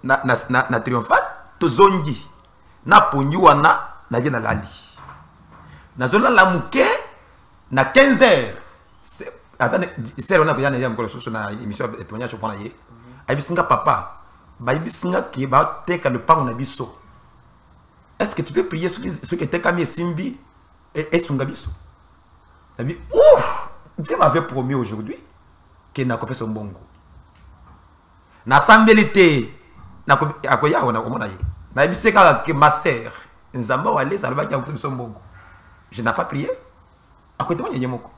Na triomphal to zongi. Na ponyu wana na je na lali. Na zola la muke na 15 heures. C'est on a bien dit encore sur na émission de témoignage pour naie. Abisinga papa, ba ibisinga ki ba teka le pain na biso. Est-ce que tu peux prier ceux qui étaient comme Simbi et Sungabiso? Abi ouf, Dieu m'avait promis aujourd'hui que na kopé son bongo. Na sambelité na akoya ona omona ye. Na ibiseka que ma sœur nzamba wale salba ki akopé son bongo. Je n'ai pas prié. Akote mo yemoko.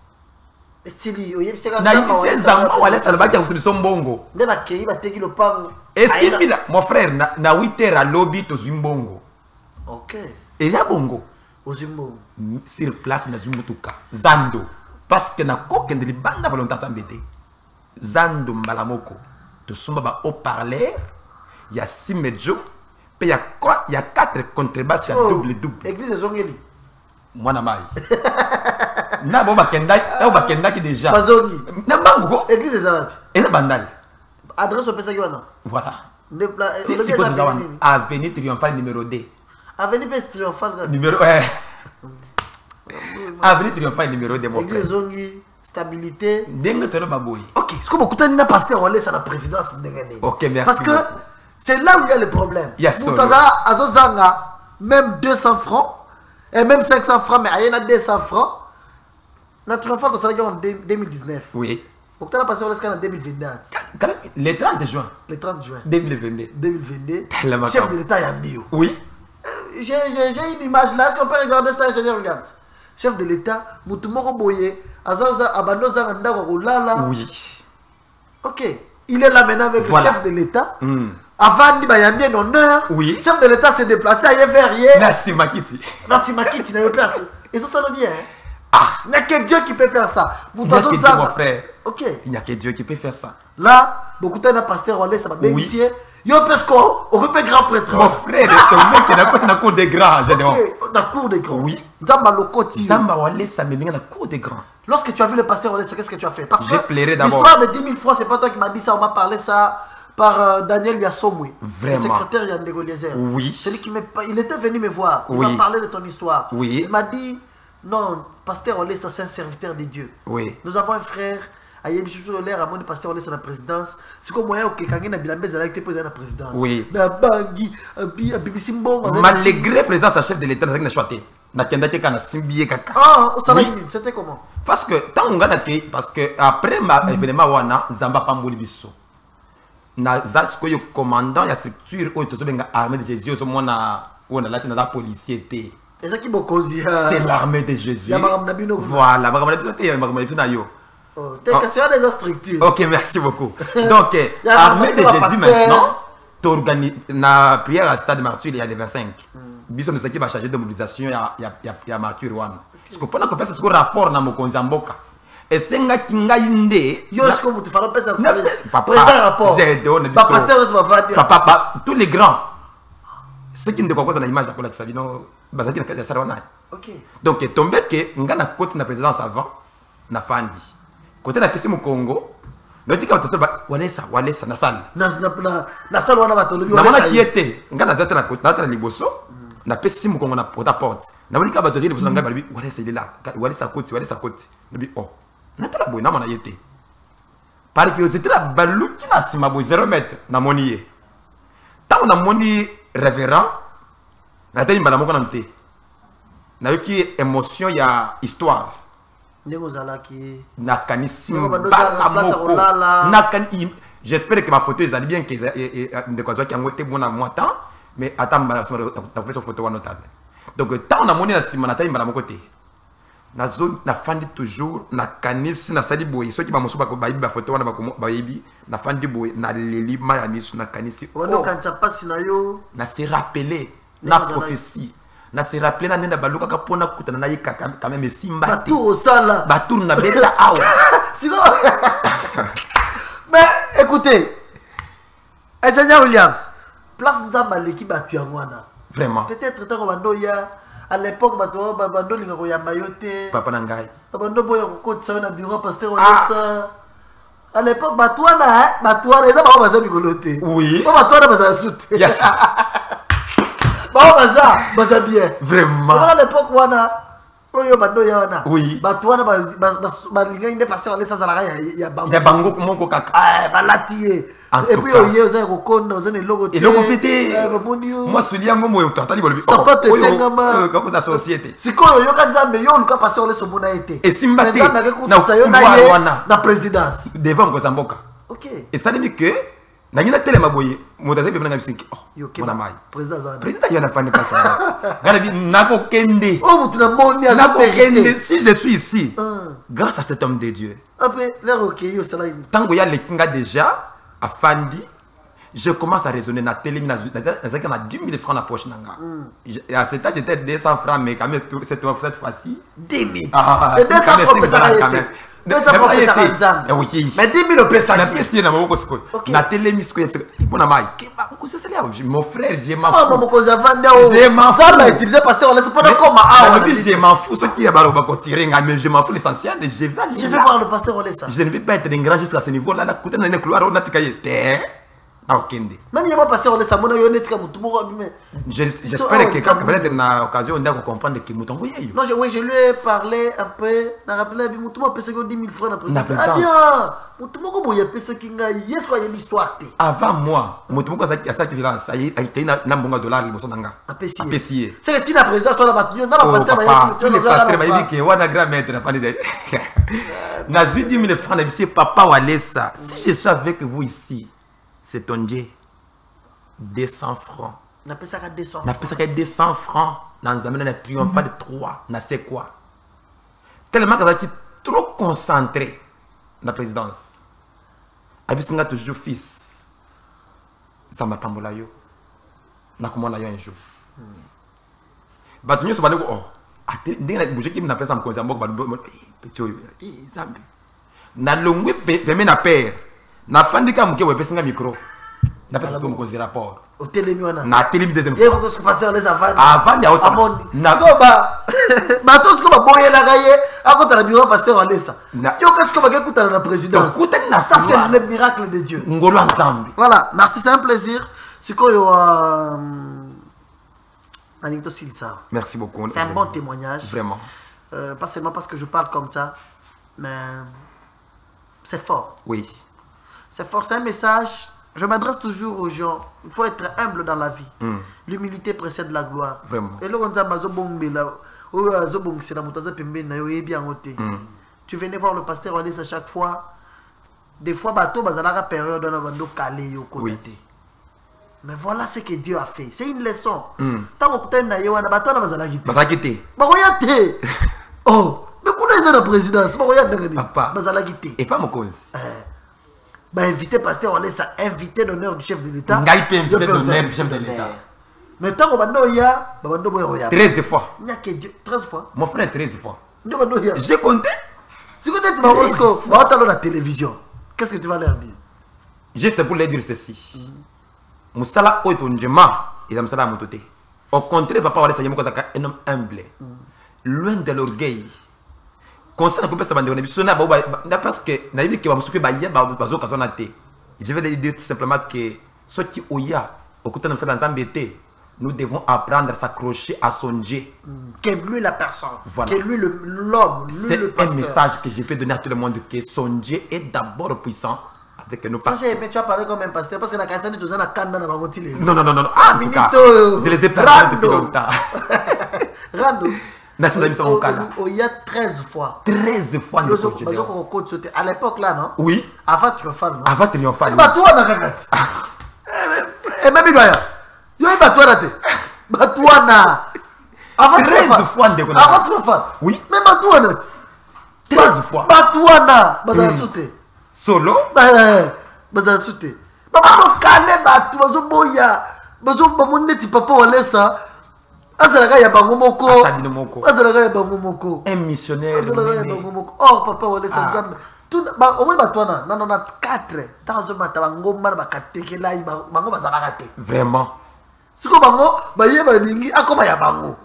Sili oyebiseka na ibise nzamba wale salba ki akopé son bongo. Ndeba kei bateki le pango. Et Simbi mon frère na 8h à lobby to zimbongo. OK. Et ya bongo. Ozimbo. Sur place na zumutuka. Zando. Parce que na kokende li banda volonté sambete. Zando mbalamoko. To sumba ba haut-parleur. Il y a 6 medjo. Puis il y a quoi? Il y a 4 contrebasses à double. Église Zongeli. Moi na mai. Na bo bakenda ki déjà. Bazongi. Na bango. Église Zarabi. Et na bandal. Adresse au pesa wana. Voilà. Si quoi nous avons avenue triomphale numéro 2. Avenue triomphale numéro avenue triomphale numéro 2 mon frère. Église Zongi, stabilité. Dengue tolo baboy. OK, ce que beaucoup de na pasteur Wale ça la présidence ndengane. OK, merci. Parce que c'est là où il y a le problème. Mutaza azozanga même 200 francs et même 500 francs mais ayena 200 francs. Notre enfant ça en 2019. Oui. Donc tu as passé en 2022. Le 30 juin. Le 30 juin. 2022. 2022. Chef de l'État Yambio. Oui. J'ai une image là. Est-ce qu'on peut regarder ça? Je regarde. Chef de l'État, Moutoumoro Boye, Azaouza Abandoza Randa Rolala. Oui. Ok. Il est là maintenant avec le chef de l'État. Avant, il y a bien honneur. Oui. Le chef de l'État s'est déplacé à Yéverrier. Merci Makiti. Merci Makiti, n'a pas personne. Et ça le bien. Ah. Il n'y a que Dieu qui peut faire ça. Il n'y a que Dieu, mon frère. Ok. Il n'y a que Dieu qui peut faire ça. Là, beaucoup de temps, pasteur Wale, ça va bénéficier. Yo parce qu'on peut grand prêtre. Mon frère, ton mec qui n'a pas la cour des grands, généralement. La cour des grands. Oui. Zamba Lokoti. Zamba Wale, ça me vient la cour des grands. Lorsque tu as vu le pasteur Wale, qu'est-ce que tu as fait? Parce que l'histoire de 10 000 francs, c'est pas toi qui m'as dit ça, on m'a parlé ça par Daniel Yassomwe. Vraiment. Le secrétaire Yandego Eliezer. Oui. Celui qui il était venu me voir. Il oui. m'a parlé de ton histoire. Oui. Il m'a dit, non, pasteur Wale, ça c'est un serviteur de Dieu. Oui. Nous avons un frère. Aïe, je suis sur l'air, à mon pasteur Wale, c'est la présidence. C'est comme moi, ok, quand il y a Bilambe, il a été président de la présidence. Oui. Malgré présence à chef de l'État, il a choisi. Ah, c'était comment? Parce que tant qu'on a parce que après ma événement wana Zamba Pamboli biso. Na zasko yo commandant ya structure o tozo benga armée de Jésus so mona on a la policier té. C'est l'armée de Jésus. Voilà, question des structures. Ok, merci beaucoup. Donc, armée de Jésus maintenant, tu organises la prière à stade Martyr il y a les 25. Bisson de ce qui va charger de mobilisation, il y a Martyr One. Parce que pendant que ce rapport dans mon Konzamboka, et c'est un kinga inde. Yo, est-ce que vous te faites pas ça? Papa, j'ai donné. Papa, tous les grands. Ce qui ne comprend pas dans l'image de la Savino, Bazaki n'a pas de Ok. donc, il tombé que nous avons côté de la présidence avant, na Fandi. Côté de la PCM au Congo, nous avons dit que nous avons na salle. Na salle, on a battu le Nous avons qui était, nous avons dit que Liboso, na PCM au Congo, na porte-à-porte. Nous avons dit que nous avons dit que nous avons dit que il est là, Walesa côté. Nous avons dit, oh, nous avons dit que nous avons dit par curiosité, la balou qui n'a pas 0 mètre, na monier. Tant on a moni révérend, na tête madame qu'on a monté. Na eu qui émotion ya histoire. Nakanisi j'espère que ma photo est bien que de quoi qui a été bon à moi temps mais attends la photo wa notable. Donc tant on a moni na sima na tête madame côté. Na zone na fandi toujours na kanisi na sali boy ceux qui ba mosuba ko ba yibi ba photo wana ba yibi na fandi boy na leli ma ya misu na kanisi on kan pasi na yo na se rappeler na prophétie na se rappeler na nenda baluka ka pona kutana na yika quand même simba batu osala batu na beta awa siko mais écoutez Ingénieur Williams place nzamba l'équipe batu ya mwana vraiment peut-être tant bando ya à l'époque bando linga ko yamba yote papa na ngai bando boya ko kotsa na bureau pasteur Olesa à l'époque batouana eza ba baza bikolote oui ba batouana baza soute yes baza bien vraiment à l'époque wana oyo bando ya wana oui batouana ba linga inde pasteur Olesa zalaka ya bango moko kaka balati et puis oyo za ko konda oza ne logo et logo pété moi soulier ngo moyo tatali bolobi kako za société sikoyo yo kanzambe yo luka passer ole somona été et simbate na sayo na présidence devant ko zamboka ok et ça dit que na ngina tele maboye motaze be na bisiki oh mona mai président yana fani passe ngala bi nako kende oh mutu na moni a nako kende si je suis ici grâce à cet homme de Dieu après l'air ok yo sala tango ya lekinga déjà à Fandi, je commence à raisonner na télé, na 10 000 francs dans la poche. À cet âge, j'étais 200 francs, mais quand même, cette fois-ci. 10 000. Et 200 francs, ça quand même. 200 francs, ça oui. Mais 10 000 au PSA. La pièce, il y a na télé, mon frère, je m'en fous. Je m'en fous. Ça m'a utilisé parce qu'on laisse pas comme à je m'en fous. Ce qui est mais je m'en fous l'essentiel. Je vais voir le pasteur Olesa. Je ne vais pas être un grand jusqu'à ce niveau-là. Là, côté dans les couloirs, on a dit même il y a pas passé Olesa, mon ayonetika mutumoko. J'espère que quand peut-être na occasion on doit comprendre que mutongo yeyo. Non, oui, je lui ai parlé un peu, na rappelé bi mutumo pesa ko 10 000 francs na président. Ah bien, mutumoko boya pesa kinga yes quoi y histoire té. Avant moi, mutumoko a ça qui vient ça y est na mbonga dollar liboso nanga. Apprécié. C'est que tu na président toi na batu na ba passer ba tout le pasteur m'a dit que wana grand maître na fani de. Na 10 000 francs na bisi papa Walesa. Si je suis avec vous ici, c'est ton Dieu. 200 francs. Na pesa ka 200 francs. Na pesa ka 200 francs. Dans un moment triomphal de 3. Na c'est quoi? Tellement que tu trop concentré dans la présidence. Abisinga toujours fils. Ça m'a pas mola yo. Na comment na yo un jour. Batunyo so baneko oh. Ate ndinga bouger qui na pesa mkonza mbok ba petit yo. Zambi. Na longwe peme na père. Na fandika mke we pesinga micro. Na pesa comme cause rapport. Au télémiona. Na télém deuxième fois. Et pourquoi ce passer les avant. Avant ya autant. Na ba. Ba to ce ko ba boye la gaye, akota na bureau passer Olesa. Yo qu'est-ce que ba kutana na présidence. Ça c'est le miracle de Dieu. Ngolo ensemble. Voilà, merci, c'est un plaisir. C'est quoi yo Anito Silsa. Merci beaucoup. C'est un bon témoignage. Vraiment. Pas seulement parce que je parle comme ça, mais c'est fort. Oui. C'est fort, c'est un message. Je m'adresse toujours aux gens. Il faut être humble dans la vie. L'humilité précède la gloire. Vraiment. Et là, tu venais voir le pasteur Olesa à chaque fois. Des fois, bateau, bazalaka période on a calé au côté. Mais voilà ce que Dieu a fait. C'est une leçon. Tant que tu as un bateau, tu as quitté. Oh, mais quand tu es dans la présidence, papa, et pas mon cause. Bah, invité pasteur Olesa, invité d'honneur du chef de l'État. Invité d'honneur du chef de l'État. Mais tant que 13 fois. 13 fois. Mon frère, 13 fois. J'ai compté. Si tu vas la télévision, qu'est-ce que tu vas leur dire? Juste pour leur dire ceci. Moussala Otonjema, ils ont ça à monter. Au contraire, papa Walesa yemo kozaka un homme humble. Loin de l'orgueil. Concernant que ça va donner bisona parce que na dit que va musupe ba ya ba bazo kazona te. Je vais dire simplement que ce qui oya au côté de ça dans embêté, nous devons apprendre à s'accrocher à son Dieu. Qu'est lui la personne. Voilà. Qu'est lui l'homme, lui le pasteur. C'est un message que je peux donner à tout le monde que son Dieu est d'abord puissant avec nos pasteurs. Ça j'ai aimé tu as parlé comme un pasteur parce que la chrétienne est toujours dans kanda na bangotile. Non. Ah, en tout cas, je les ai perdus depuis longtemps. Rando. Il y a 13 fois. 13 fois. À l'époque là, non? Oui. Avant triomphal, non? Avant triomphal. C'est Batouana, regarde. Et même il doit y avoir. Il y a Batouana. Batouana. Avant 13 fois. Avant triomphal. Oui. Mais Batouana. 13 fois. Batouana. Bazala sauté. Solo? Bazala sauté. Baba Kale Batou. Bazo Boya. Bazo Bamoneti Papa Walesa. Un missionnaire. Oh, papa, on est sans tout au moins Batouana, non, on a 4 dans un matango, marbacatékela, bango bazaragate. Vraiment. Ce que bango, baye balingi, à comment ya bango.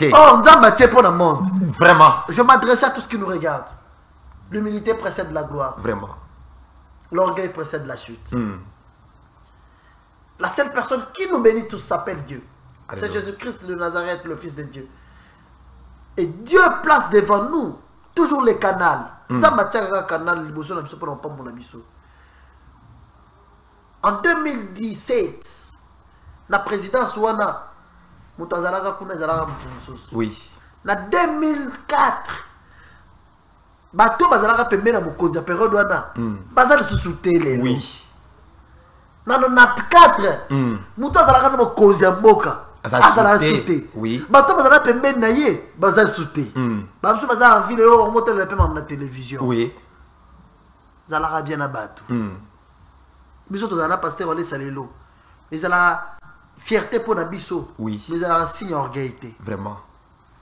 Oh, on a pour le monde. Vraiment. Je m'adresse à tous qui nous regardent. L'humilité précède la gloire. Vraiment. L'orgueil précède la chute. La seule personne qui nous bénit tous s'appelle Dieu. C'est Jésus-Christ de Nazareth, le Fils de Dieu. Et Dieu place devant nous toujours les canaux. En 2017, la présidence Wana, oui. En 2004, bateau bazalaka pembena mokonzi ya période wana bazali susutele oui. Na 94 muto azalaka na mokonzi ya mboka azala sute oui. Bateau bazala pembeni na ye bazali sute bamusu bazala en ville yo motele pe na télévision oui. Zalaka bien na bato biso tozala pasteur wale salelo ezala fierté pour na biso oui. Mais ezala signe orgueillité vraiment.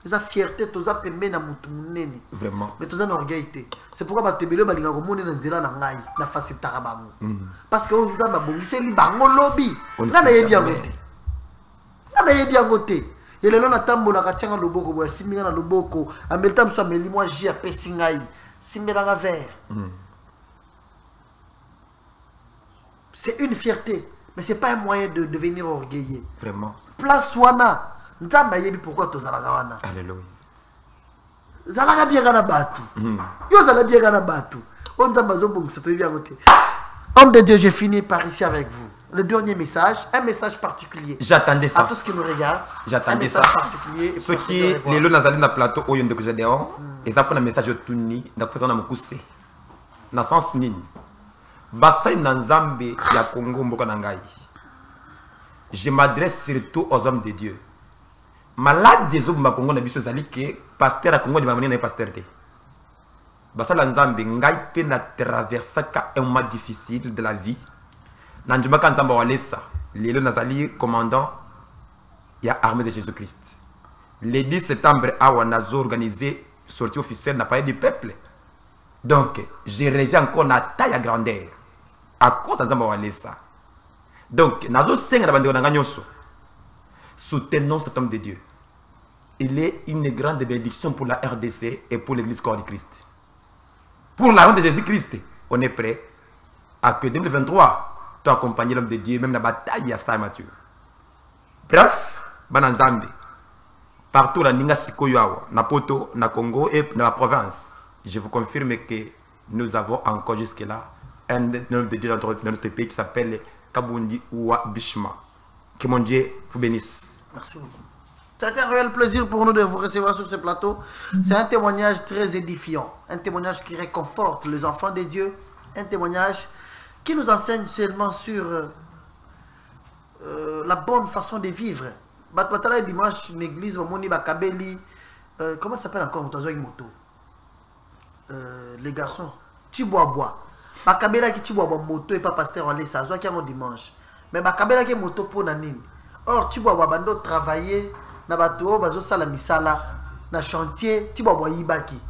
Eza fierté toza pembe na mutu munene vraiment. Mais toza na orgueillité. C'est pourquoi batebele balinga komona na nzela na ngai na facilitaka bango parce que on nzamba bongiseli bango lobi na yebi yango te na yebi yango te yelelo na tambola ka tianga loboko boya siminga na loboko amelta mso ameli moi ji apesi ngai simbelanga vert c'est une fierté mais c'est pas un moyen de devenir orgueilleux vraiment. Place wana nzamba yebi pourquoi tozalaka wana. Alléluia. Zalaka bien kana batu. Yo zala bien kana batu. On nzamba zo bongisa to yebi ngote. Homme de Dieu, je finis par ici avec vous. Le dernier message, un message particulier. J'attendais ça. À tous qui nous regardent. J'attendais ça. Particulier. Ceux qui les lots nazali na plateau oyo ndeko Gédéon et ça pour un message tuni na présent na mukuse. Na sens nini. Basai na Nzambe ya Congo mboka na ngai. Je m'adresse surtout aux hommes de Dieu. Malade des hommes à Congo na biso zali ke pasteur à Congo de mamani na pasteur te. Basa la Nzambe ngai pe na traverser un moment difficile de la vie. Na njuma ka Nzamba walesa lelo nazali commandant ya armée de Jésus-Christ. Le 10 septembre awa nazo organisé sortie officielle na palais du peuple. Donc je reviens encore na taille à grandeur à cause de Nzamba walesa. Donc nazo senga na bandeko na nganyoso. Soutenons cet homme de Dieu. Il est une grande bénédiction pour la RDC et pour l'église corps du Christ. Pour la honte de Jésus-Christ, on est prêt à que 2023, tu accompagnes l'homme de Dieu, même la bataille à Stade Mathieu. Bref, Bananzambe, partout la Ninga Sikoyawa, na Poto, na Congo et dans la province, je vous confirme que nous avons encore jusque-là un homme de Dieu dans notre pays qui s'appelle Kabundi Oua Bishma. Que mon Dieu vous bénisse. Merci beaucoup. C'est un réel plaisir pour nous de vous recevoir sur ce plateau. C'est un témoignage très édifiant. Un témoignage qui réconforte les enfants de Dieu. Un témoignage qui nous enseigne seulement sur la bonne façon de vivre. Batala dimanche, l'église, Moni Bakabeli. Comment ça s'appelle encore les garçons. Tiboabois. Bakabela qui Tiboabois moto et pas pasteur en laisse. Zoa qui a mon dimanche. Mais Bakabela qui moto pour Nanine. Or, Tiboabois bando travailler. Na bato bazo sala misala na chantier Tiboabois yibaki.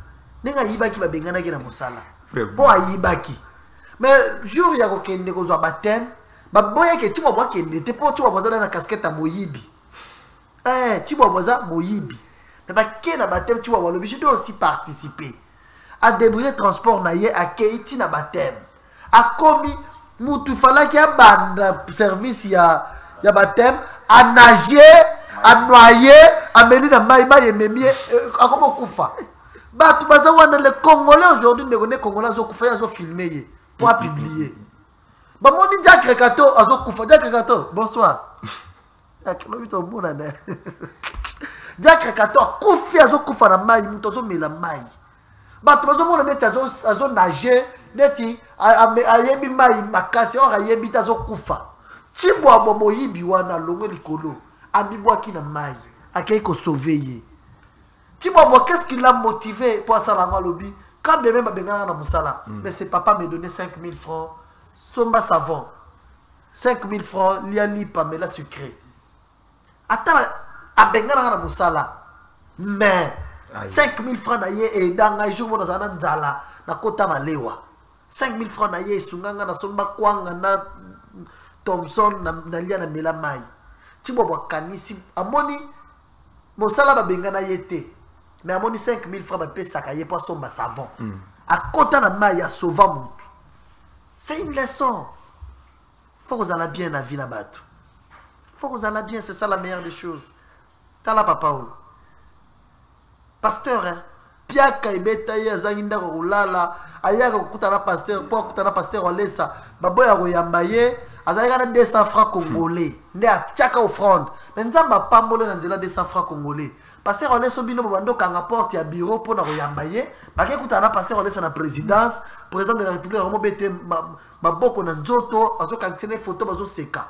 Nenga yibaki ba bengana ki na musala. Po ayibaki. Mais jour ya kokende ko zo baptême, Baboya que tu vois moi qui n'était pas tu vois dans la casquette à Moyibi. Tu vois moi Moyibi. Mais bah qui na baptême tu vois l'obligé doit aussi participer. À débrouiller transport naie à Keiti na baptême. A commis mutu fala qui a ban service ya baptême à nager, à noyer, à mener na maïma et mémier à comment kufa. Bah tu vas voir les Congolais aujourd'hui les Congolais zo kufa zo filmer pour publier. Bah mon Jack Rekato azo kufa Jack Rekato bonsoir. Jack Rekato kufi azo kufa na mai mutu zo mela mai. Bah tu vas voir les azo nager neti ayebi mai makasi or ayebi tazo kufa. Chibwa bomo yibi wana longo likolo amibwa ki na mai akei ko sauver ye. Chibwa qu'est-ce qui l'a motivé pour ça la lobby quand même bengana na musala mais c'est papa me donné 5000 francs somba savon 5000 francs liali pamela sucré ata abengana na musala mais 5000 francs na ye et danga jour mo na nzala na kota malewa 5000 francs na ye sunganga na somba kwanga na Thompson na lia na mela mai Chibwa kanisi amoni mosala ba bengana yete mais amoni 5000 francs ba pesa ka ye pour somba savon à kota na mai ya sauva mutu. C'est une leçon. Faut que vous allez bien la vie na batu. Faut que vous allez bien, c'est ça la meilleure des choses. Tala papa ou pasteur hein piaka ibeta ya zanginda ko lala ayaka kutana pasteur pour kutana pasteur olesa baboya ko yambaye azalika na 200 francs congolais nde atiaka offrande mais nzamba pambolo na nzela 200 francs congolais pasteur olesa bino bando kanga porte ya bureau pour na ko yambaye bake kutana pasteur olesa na présidence président de la république romo bete maboko na nzoto azokangitsene photo bazo seka.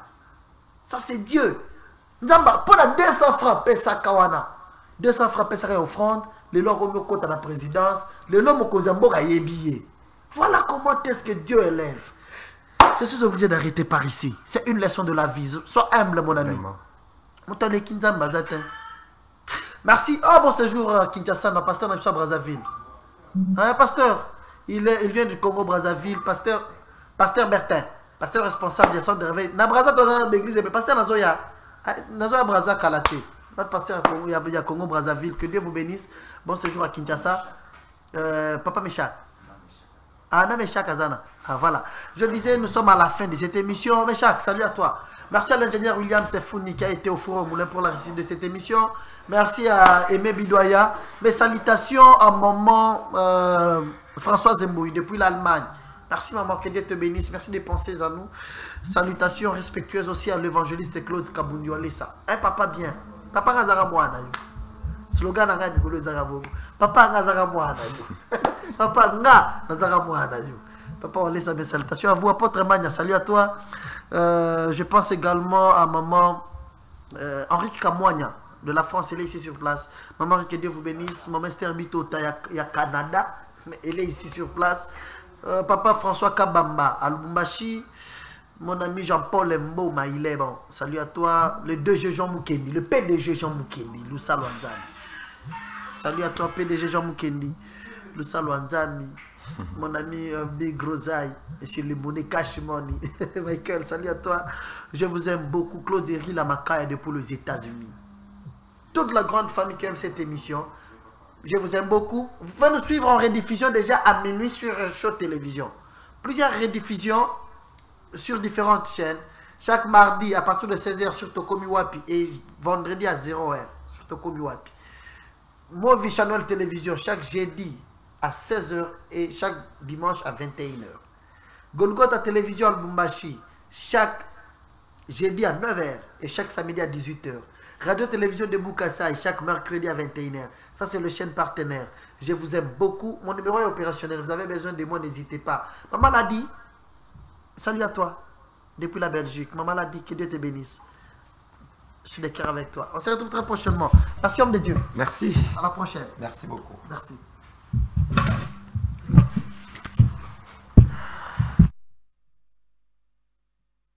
Ça c'est Dieu. Nzamba pour na 200 francs pesa kawana 200 francs pesa offrande les lois comme à la présidence, les lois Mokozamboka yebiye. Voilà comment est-ce que Dieu élève. Je suis obligé d'arrêter par ici. C'est une leçon de la vie. Sois humble, mon ami. Merci. Oh, bon séjour à Kinshasa, pasteur à Brazzaville. Hein, pasteur, il vient du Congo-Brazzaville. Pasteur Bertin, pasteur responsable des centres de réveil. Na Brazza dans l'église, mais pasteur Nazoya Brazza Kalate. Notre pasteur à Congo Brazzaville, que Dieu vous bénisse. Bon séjour à Kinshasa. Papa Mécha. Ah, Mécha Kazana. Ah, voilà. Je disais, nous sommes à la fin de cette émission. Mécha, salut à toi. Merci à l'ingénieur William Sefouni qui a été au four au moulin pour la réussite de cette émission. Merci à Aimé Bidoya. Mes salutations à maman Françoise Zembouille depuis l'Allemagne. Merci maman, que Dieu te bénisse. Merci des pensées à nous. Salutations respectueuses aussi à l'évangéliste Claude Kabundio Alessa. Un papa bien. Papa Nazara Mouana. Slogan Nanga Bigolo Zarabo. Papa Nazara Mouana. Papa Nazara Mouana. Papa, on laisse mes salutations à vous, apôtre Magna. Salut à toi. Je pense également à maman Henrique Kamouania de la France. Elle est ici sur place. Maman, que Dieu vous bénisse. Maman Esther Bito, il y a Canada. Mais elle est ici sur place. Papa François Kabamba à Lubumbashi. Mon ami Jean-Paul Mbo Maïlé, bon, salut à toi. Le 2G Jean Moukendi, le PDG Jean Moukendi, Loussa Luanzami. Salut à toi, PDG Jean Moukendi, Loussa Luanzami. Mon ami Big Rosaï, monsieur le Monet Cash Money. Michael, salut à toi. Je vous aime beaucoup. Claude Eri Lamaka depuis les États-Unis. Toute la grande famille qui aime cette émission. Je vous aime beaucoup. Vous pouvez nous suivre en rediffusion déjà à minuit sur Show Télévision. Plusieurs rediffusions sur différentes chaînes. Chaque mardi à partir de 16h sur Tokomi Wapi et vendredi à 0h sur Tokomi Wapi. Movi Channel Télévision chaque jeudi à 16h et chaque dimanche à 21h. Golgotha Télévision à Lubumbashi chaque jeudi à 9h et chaque samedi à 18h. Radio Télévision de Bukasai chaque mercredi à 21h. Ça c'est le chaîne partenaire. Je vous aime beaucoup. Mon numéro est opérationnel. Vous avez besoin de moi, n'hésitez pas. Maman l'a dit. Salut à toi, depuis la Belgique. Maman l'a dit, que Dieu te bénisse. Je suis de cœur avec toi. On se retrouve très prochainement. Merci, homme de Dieu. Merci. À la prochaine. Merci beaucoup. Merci.